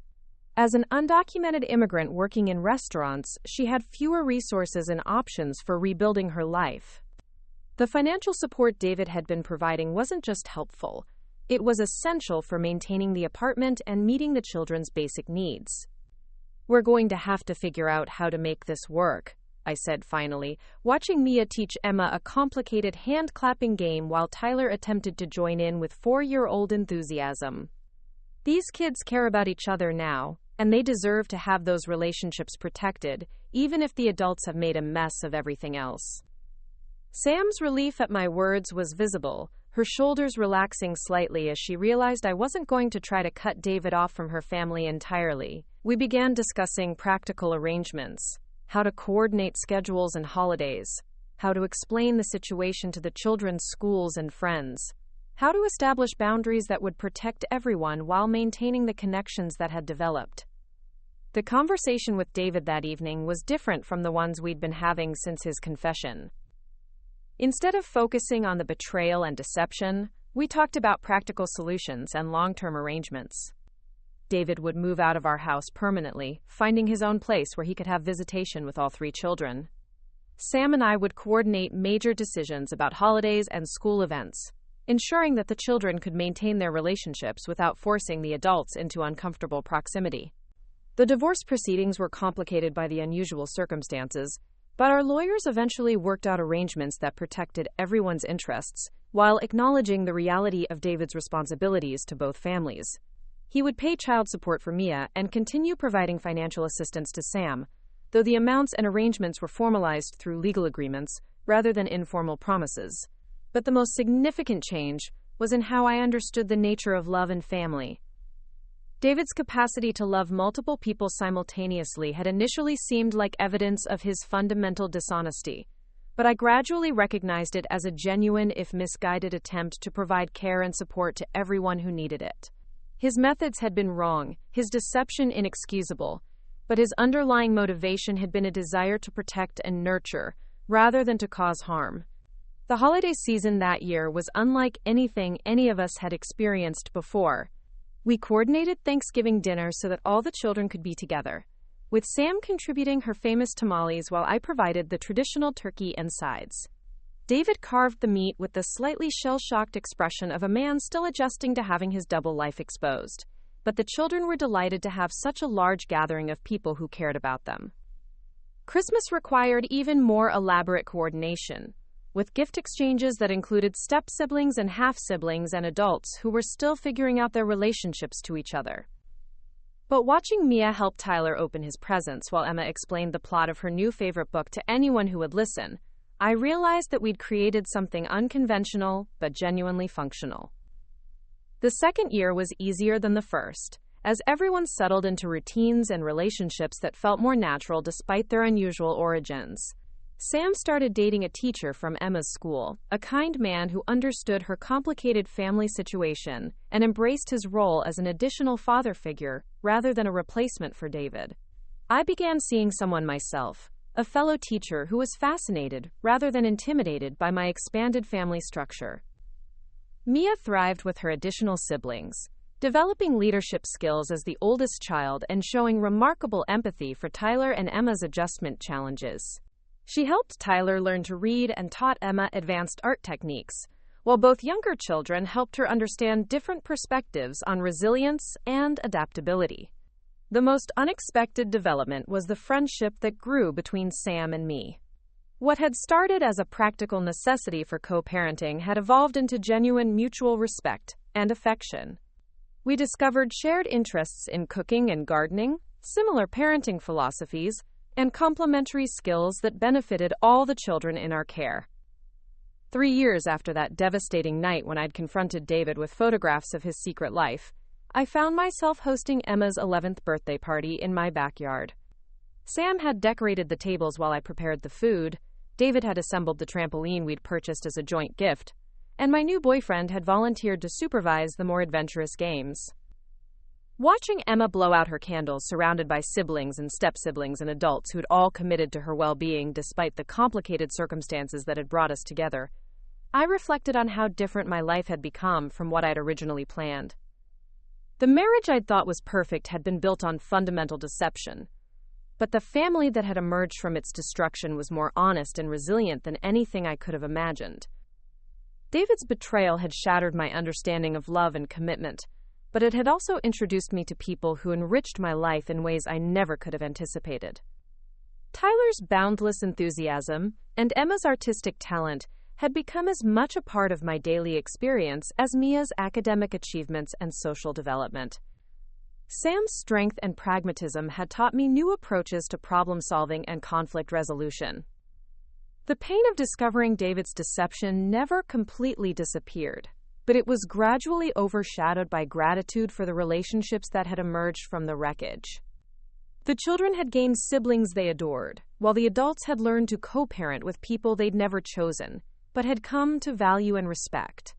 As an undocumented immigrant working in restaurants, she had fewer resources and options for rebuilding her life. The financial support David had been providing wasn't just helpful, it was essential for maintaining the apartment and meeting the children's basic needs. "We're going to have to figure out how to make this work," I said finally, watching Mia teach Emma a complicated hand-clapping game while Tyler attempted to join in with 4-year-old enthusiasm. These kids care about each other now, and they deserve to have those relationships protected, even if the adults have made a mess of everything else. Sam's relief at my words was visible, her shoulders relaxing slightly as she realized I wasn't going to try to cut David off from her family entirely. We began discussing practical arrangements, how to coordinate schedules and holidays, how to explain the situation to the children's schools and friends, how to establish boundaries that would protect everyone while maintaining the connections that had developed. The conversation with David that evening was different from the ones we'd been having since his confession. Instead of focusing on the betrayal and deception, we talked about practical solutions and long-term arrangements. David would move out of our house permanently, finding his own place where he could have visitation with all 3 children. Sam and I would coordinate major decisions about holidays and school events, ensuring that the children could maintain their relationships without forcing the adults into uncomfortable proximity. The divorce proceedings were complicated by the unusual circumstances, but our lawyers eventually worked out arrangements that protected everyone's interests, while acknowledging the reality of David's responsibilities to both families. He would pay child support for Mia and continue providing financial assistance to Sam, though the amounts and arrangements were formalized through legal agreements rather than informal promises. But the most significant change was in how I understood the nature of love and family. David's capacity to love multiple people simultaneously had initially seemed like evidence of his fundamental dishonesty, but I gradually recognized it as a genuine, if misguided, attempt to provide care and support to everyone who needed it. His methods had been wrong, his deception inexcusable, but his underlying motivation had been a desire to protect and nurture, rather than to cause harm. The holiday season that year was unlike anything any of us had experienced before. We coordinated Thanksgiving dinner so that all the children could be together, with Sam contributing her famous tamales while I provided the traditional turkey and sides. David carved the meat with the slightly shell-shocked expression of a man still adjusting to having his double life exposed. But the children were delighted to have such a large gathering of people who cared about them. Christmas required even more elaborate coordination, with gift exchanges that included step-siblings and half-siblings and adults who were still figuring out their relationships to each other. But watching Mia help Tyler open his presents while Emma explained the plot of her new favorite book to anyone who would listen, I realized that we'd created something unconventional but genuinely functional. The second year was easier than the first, as everyone settled into routines and relationships that felt more natural despite their unusual origins. Sam started dating a teacher from Emma's school, a kind man who understood her complicated family situation and embraced his role as an additional father figure rather than a replacement for David. I began seeing someone myself, a fellow teacher who was fascinated rather than intimidated by my expanded family structure. Mia thrived with her additional siblings, developing leadership skills as the oldest child and showing remarkable empathy for Tyler and Emma's adjustment challenges. She helped Tyler learn to read and taught Emma advanced art techniques, while both younger children helped her understand different perspectives on resilience and adaptability. The most unexpected development was the friendship that grew between Sam and me. What had started as a practical necessity for co-parenting had evolved into genuine mutual respect and affection. We discovered shared interests in cooking and gardening, similar parenting philosophies, and complementary skills that benefited all the children in our care. 3 years after that devastating night when I'd confronted David with photographs of his secret life, I found myself hosting Emma's 11th birthday party in my backyard. Sam had decorated the tables while I prepared the food, David had assembled the trampoline we'd purchased as a joint gift, and my new boyfriend had volunteered to supervise the more adventurous games. Watching Emma blow out her candles surrounded by siblings and step-siblings and adults who'd all committed to her well-being despite the complicated circumstances that had brought us together, I reflected on how different my life had become from what I'd originally planned. The marriage I'd thought was perfect had been built on fundamental deception, but the family that had emerged from its destruction was more honest and resilient than anything I could have imagined. David's betrayal had shattered my understanding of love and commitment, but it had also introduced me to people who enriched my life in ways I never could have anticipated. Tyler's boundless enthusiasm and Emma's artistic talent had become as much a part of my daily experience as Mia's academic achievements and social development. Sam's strength and pragmatism had taught me new approaches to problem-solving and conflict resolution. The pain of discovering David's deception never completely disappeared, but it was gradually overshadowed by gratitude for the relationships that had emerged from the wreckage. The children had gained siblings they adored, while the adults had learned to co-parent with people they'd never chosen, but had come to value and respect.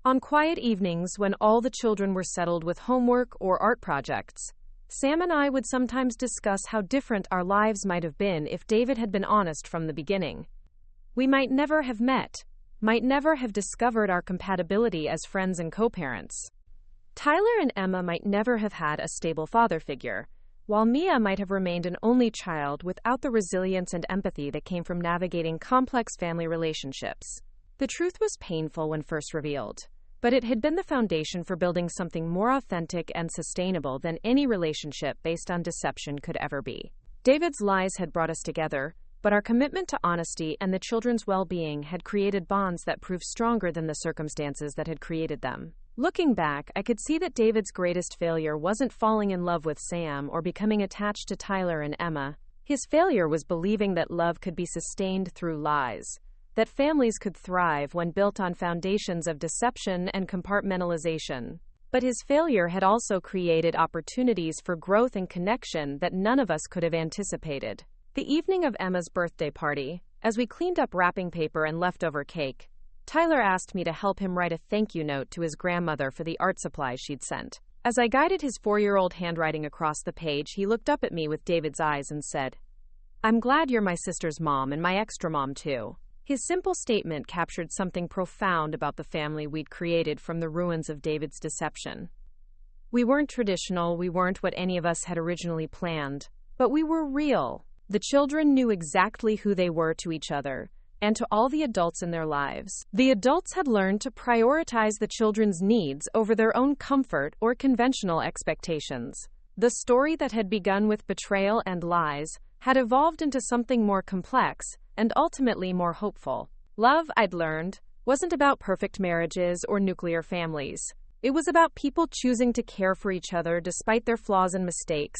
On quiet evenings when all the children were settled with homework or art projects, Sam and I would sometimes discuss how different our lives might have been if David had been honest from the beginning. We might never have met, might never have discovered our compatibility as friends and co-parents. Tyler and Emma might never have had a stable father figure, while Mia might have remained an only child without the resilience and empathy that came from navigating complex family relationships. The truth was painful when first revealed, but it had been the foundation for building something more authentic and sustainable than any relationship based on deception could ever be. David's lies had brought us together, but our commitment to honesty and the children's well-being had created bonds that proved stronger than the circumstances that had created them. Looking back, I could see that David's greatest failure wasn't falling in love with Sam or becoming attached to Tyler and Emma. His failure was believing that love could be sustained through lies, that families could thrive when built on foundations of deception and compartmentalization. But his failure had also created opportunities for growth and connection that none of us could have anticipated. The evening of Emma's birthday party, as we cleaned up wrapping paper and leftover cake, Tyler asked me to help him write a thank you note to his grandmother for the art supplies she'd sent. As I guided his 4-year-old handwriting across the page, he looked up at me with David's eyes and said, "I'm glad you're my sister's mom and my extra mom too." His simple statement captured something profound about the family we'd created from the ruins of David's deception. We weren't traditional, we weren't what any of us had originally planned, but we were real. The children knew exactly who they were to each other, and to all the adults in their lives. The adults had learned to prioritize the children's needs over their own comfort or conventional expectations. The story that had begun with betrayal and lies had evolved into something more complex and ultimately more hopeful. Love, I'd learned, wasn't about perfect marriages or nuclear families. It was about people choosing to care for each other despite their flaws and mistakes,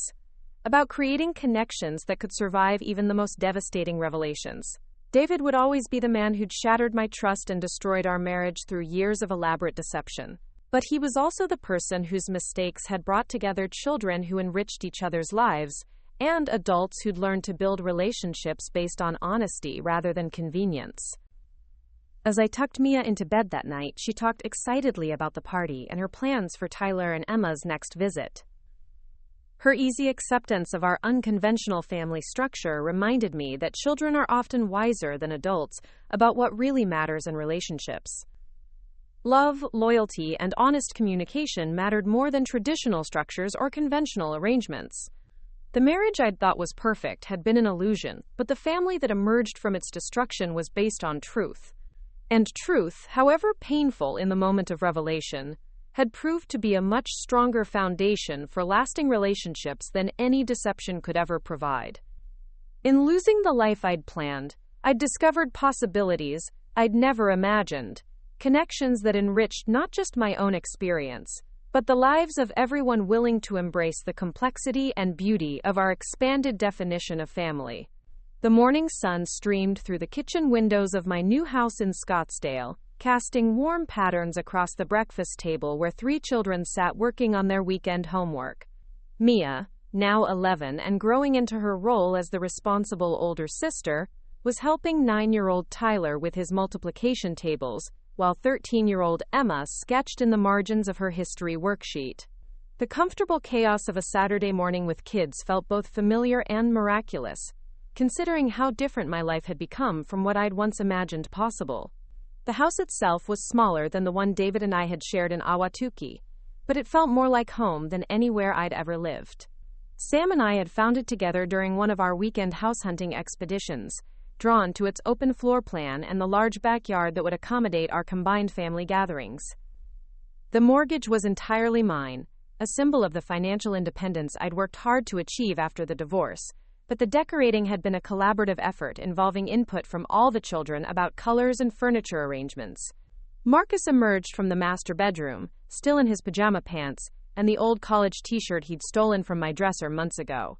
about creating connections that could survive even the most devastating revelations. David would always be the man who'd shattered my trust and destroyed our marriage through years of elaborate deception. But he was also the person whose mistakes had brought together children who enriched each other's lives, and adults who'd learned to build relationships based on honesty rather than convenience. As I tucked Mia into bed that night, she talked excitedly about the party and her plans for Tyler and Emma's next visit. Her easy acceptance of our unconventional family structure reminded me that children are often wiser than adults about what really matters in relationships. Love, loyalty, and honest communication mattered more than traditional structures or conventional arrangements. The marriage I'd thought was perfect had been an illusion, but the family that emerged from its destruction was based on truth. And truth, however painful in the moment of revelation, had proved to be a much stronger foundation for lasting relationships than any deception could ever provide. In losing the life I'd planned, I'd discovered possibilities I'd never imagined, connections that enriched not just my own experience, but the lives of everyone willing to embrace the complexity and beauty of our expanded definition of family. The morning sun streamed through the kitchen windows of my new house in Scottsdale, casting warm patterns across the breakfast table where 3 children sat working on their weekend homework. Mia, now 11 and growing into her role as the responsible older sister, was helping 9-year-old Tyler with his multiplication tables, while 13-year-old Emma sketched in the margins of her history worksheet. The comfortable chaos of a Saturday morning with kids felt both familiar and miraculous, considering how different my life had become from what I'd once imagined possible. The house itself was smaller than the one David and I had shared in Ahwatukee, but it felt more like home than anywhere I'd ever lived. Sam and I had found it together during one of our weekend house hunting expeditions, drawn to its open floor plan and the large backyard that would accommodate our combined family gatherings. The mortgage was entirely mine, a symbol of the financial independence I'd worked hard to achieve after the divorce, but the decorating had been a collaborative effort involving input from all the children about colors and furniture arrangements. Marcus emerged from the master bedroom, still in his pajama pants, and the old college t-shirt he'd stolen from my dresser months ago.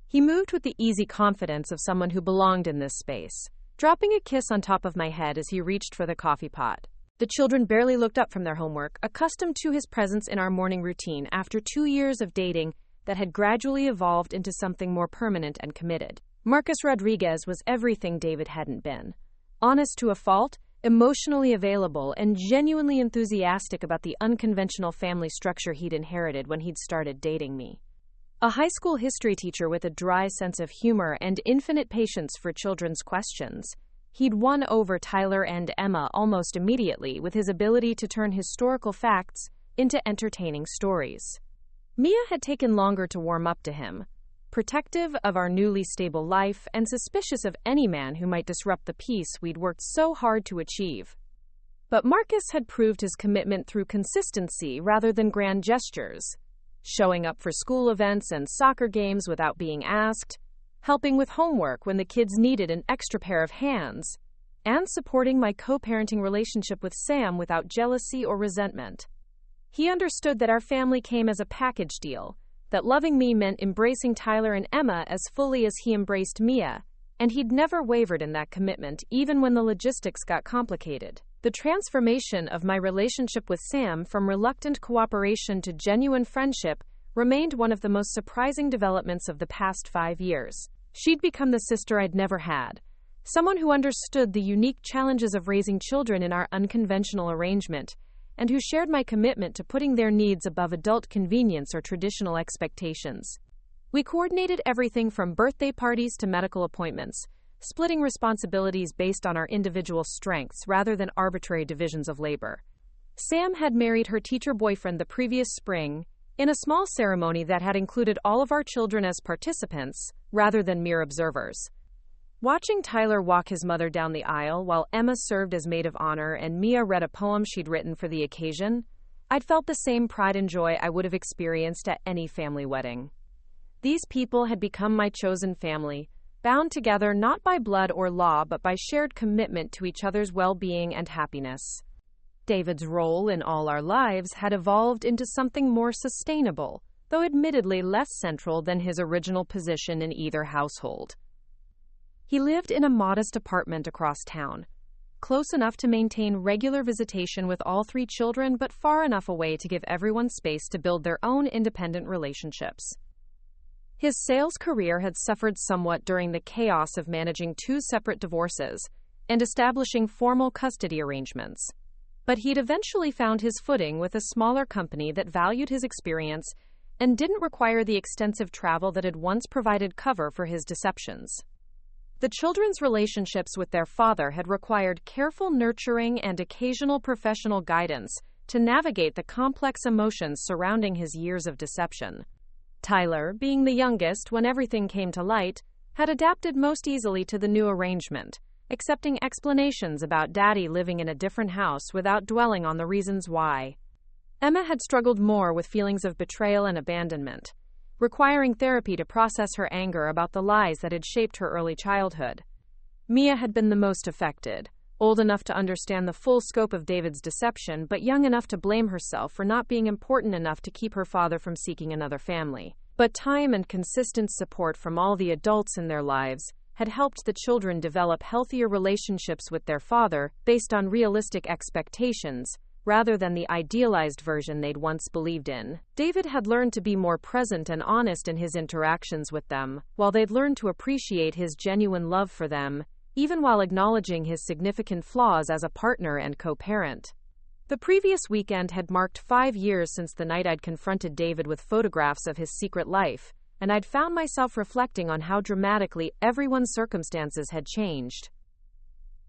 He moved with the easy confidence of someone who belonged in this space, dropping a kiss on top of my head as he reached for the coffee pot. The children barely looked up from their homework, accustomed to his presence in our morning routine after 2 years of dating that had gradually evolved into something more permanent and committed. Marcus Rodriguez was everything David hadn't been. Honest to a fault, emotionally available, and genuinely enthusiastic about the unconventional family structure he'd inherited when he'd started dating me. A high school history teacher with a dry sense of humor and infinite patience for children's questions, he'd won over Tyler and Emma almost immediately with his ability to turn historical facts into entertaining stories. Mia had taken longer to warm up to him, protective of our newly stable life and suspicious of any man who might disrupt the peace we'd worked so hard to achieve. But Marcus had proved his commitment through consistency rather than grand gestures, showing up for school events and soccer games without being asked, helping with homework when the kids needed an extra pair of hands, and supporting my co-parenting relationship with Sam without jealousy or resentment. He understood that our family came as a package deal, that loving me meant embracing Tyler and Emma as fully as he embraced Mia, and he'd never wavered in that commitment even when the logistics got complicated. The transformation of my relationship with Sam from reluctant cooperation to genuine friendship remained one of the most surprising developments of the past 5 years. She'd become the sister I'd never had, someone who understood the unique challenges of raising children in our unconventional arrangement, and who shared my commitment to putting their needs above adult convenience or traditional expectations. We coordinated everything from birthday parties to medical appointments, splitting responsibilities based on our individual strengths rather than arbitrary divisions of labor. Sam had married her teacher boyfriend the previous spring, in a small ceremony that had included all of our children as participants, rather than mere observers. Watching Tyler walk his mother down the aisle while Emma served as maid of honor and Mia read a poem she'd written for the occasion, I'd felt the same pride and joy I would have experienced at any family wedding. These people had become my chosen family, bound together not by blood or law but by shared commitment to each other's well-being and happiness. David's role in all our lives had evolved into something more sustainable, though admittedly less central than his original position in either household. He lived in a modest apartment across town, close enough to maintain regular visitation with all 3 children, but far enough away to give everyone space to build their own independent relationships. His sales career had suffered somewhat during the chaos of managing 2 separate divorces and establishing formal custody arrangements, but he'd eventually found his footing with a smaller company that valued his experience and didn't require the extensive travel that had once provided cover for his deceptions. The children's relationships with their father had required careful nurturing and occasional professional guidance to navigate the complex emotions surrounding his years of deception. Tyler, being the youngest when everything came to light, had adapted most easily to the new arrangement, accepting explanations about Daddy living in a different house without dwelling on the reasons why. Emma had struggled more with feelings of betrayal and abandonment, requiring therapy to process her anger about the lies that had shaped her early childhood. Mia had been the most affected, old enough to understand the full scope of David's deception, but young enough to blame herself for not being important enough to keep her father from seeking another family. But time and consistent support from all the adults in their lives had helped the children develop healthier relationships with their father based on realistic expectations, rather than the idealized version they'd once believed in. David had learned to be more present and honest in his interactions with them, while they'd learned to appreciate his genuine love for them, even while acknowledging his significant flaws as a partner and co-parent. The previous weekend had marked 5 years since the night I'd confronted David with photographs of his secret life, and I'd found myself reflecting on how dramatically everyone's circumstances had changed.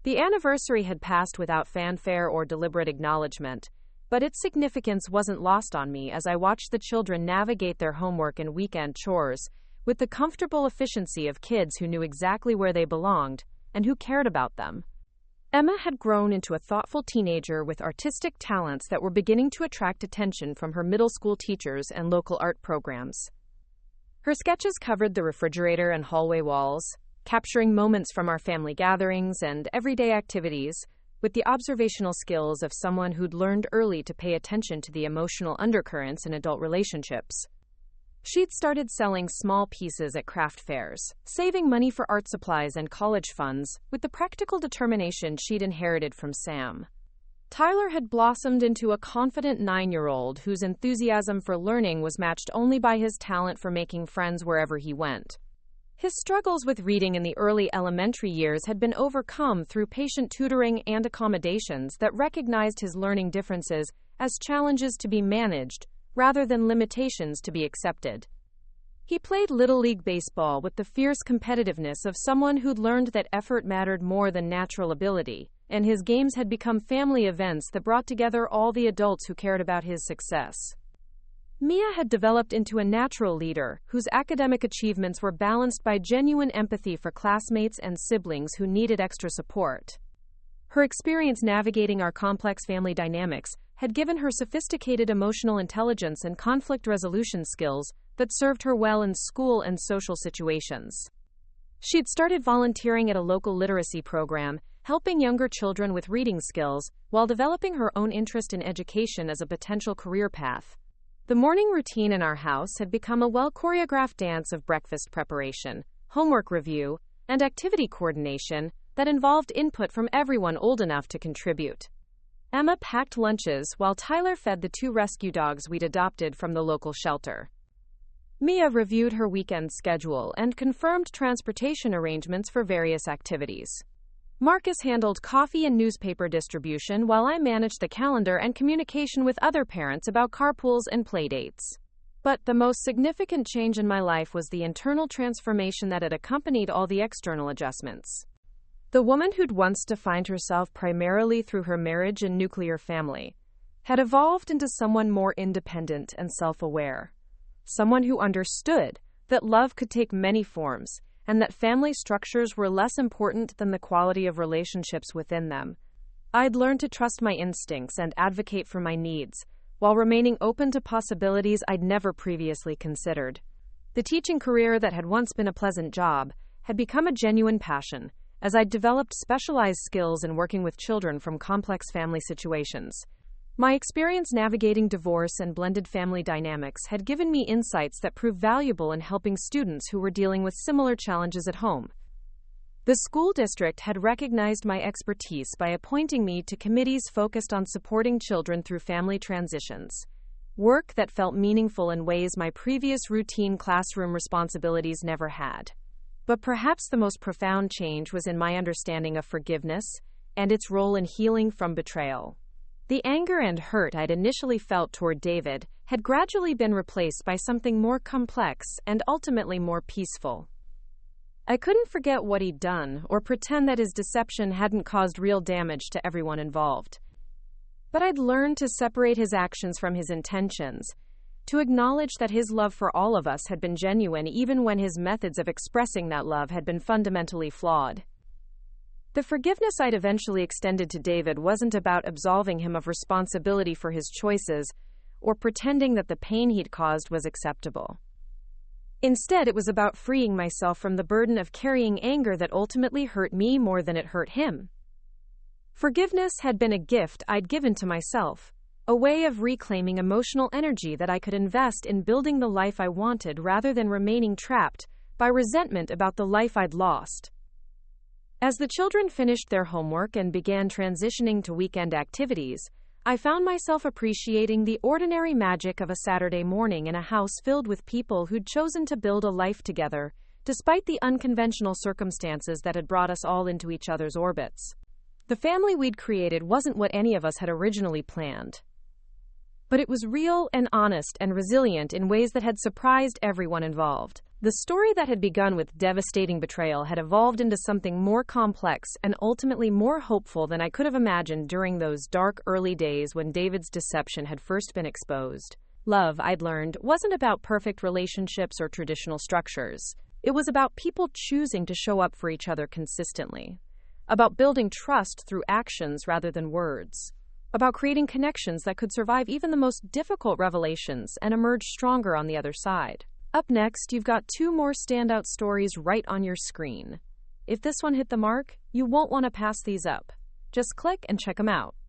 The anniversary had passed without fanfare or deliberate acknowledgement, but its significance wasn't lost on me as I watched the children navigate their homework and weekend chores with the comfortable efficiency of kids who knew exactly where they belonged and who cared about them. Emma had grown into a thoughtful teenager with artistic talents that were beginning to attract attention from her middle school teachers and local art programs. Her sketches covered the refrigerator and hallway walls, capturing moments from our family gatherings and everyday activities with the observational skills of someone who'd learned early to pay attention to the emotional undercurrents in adult relationships. She'd started selling small pieces at craft fairs, saving money for art supplies and college funds with the practical determination she'd inherited from Sam. Tyler had blossomed into a confident 9-year-old whose enthusiasm for learning was matched only by his talent for making friends wherever he went. His struggles with reading in the early elementary years had been overcome through patient tutoring and accommodations that recognized his learning differences as challenges to be managed rather than limitations to be accepted. He played Little League baseball with the fierce competitiveness of someone who'd learned that effort mattered more than natural ability, and his games had become family events that brought together all the adults who cared about his success. Mia had developed into a natural leader whose academic achievements were balanced by genuine empathy for classmates and siblings who needed extra support. Her experience navigating our complex family dynamics had given her sophisticated emotional intelligence and conflict resolution skills that served her well in school and social situations. She'd started volunteering at a local literacy program, helping younger children with reading skills, while developing her own interest in education as a potential career path. The morning routine in our house had become a well-choreographed dance of breakfast preparation, homework review, and activity coordination that involved input from everyone old enough to contribute. Emma packed lunches while Tyler fed the 2 rescue dogs we'd adopted from the local shelter. Mia reviewed her weekend schedule and confirmed transportation arrangements for various activities. Marcus handled coffee and newspaper distribution while I managed the calendar and communication with other parents about carpools and playdates. But the most significant change in my life was the internal transformation that had accompanied all the external adjustments. The woman who'd once defined herself primarily through her marriage and nuclear family had evolved into someone more independent and self-aware. Someone who understood that love could take many forms and that family structures were less important than the quality of relationships within them. I'd learned to trust my instincts and advocate for my needs, while remaining open to possibilities I'd never previously considered. The teaching career that had once been a pleasant job had become a genuine passion, as I'd developed specialized skills in working with children from complex family situations. My experience navigating divorce and blended family dynamics had given me insights that proved valuable in helping students who were dealing with similar challenges at home. The school district had recognized my expertise by appointing me to committees focused on supporting children through family transitions, work that felt meaningful in ways my previous routine classroom responsibilities never had. But perhaps the most profound change was in my understanding of forgiveness and its role in healing from betrayal. The anger and hurt I'd initially felt toward David had gradually been replaced by something more complex and ultimately more peaceful. I couldn't forget what he'd done or pretend that his deception hadn't caused real damage to everyone involved. But I'd learned to separate his actions from his intentions, to acknowledge that his love for all of us had been genuine even when his methods of expressing that love had been fundamentally flawed. The forgiveness I'd eventually extended to David wasn't about absolving him of responsibility for his choices or pretending that the pain he'd caused was acceptable. Instead, it was about freeing myself from the burden of carrying anger that ultimately hurt me more than it hurt him. Forgiveness had been a gift I'd given to myself, a way of reclaiming emotional energy that I could invest in building the life I wanted rather than remaining trapped by resentment about the life I'd lost. As the children finished their homework and began transitioning to weekend activities, I found myself appreciating the ordinary magic of a Saturday morning in a house filled with people who'd chosen to build a life together, despite the unconventional circumstances that had brought us all into each other's orbits. The family we'd created wasn't what any of us had originally planned, but it was real and honest and resilient in ways that had surprised everyone involved. The story that had begun with devastating betrayal had evolved into something more complex and ultimately more hopeful than I could have imagined during those dark early days when David's deception had first been exposed. Love, I'd learned, wasn't about perfect relationships or traditional structures. It was about people choosing to show up for each other consistently, about building trust through actions rather than words, about creating connections that could survive even the most difficult revelations and emerge stronger on the other side. Up next, you've got 2 more standout stories right on your screen. If this one hit the mark, you won't want to pass these up. Just click and check them out.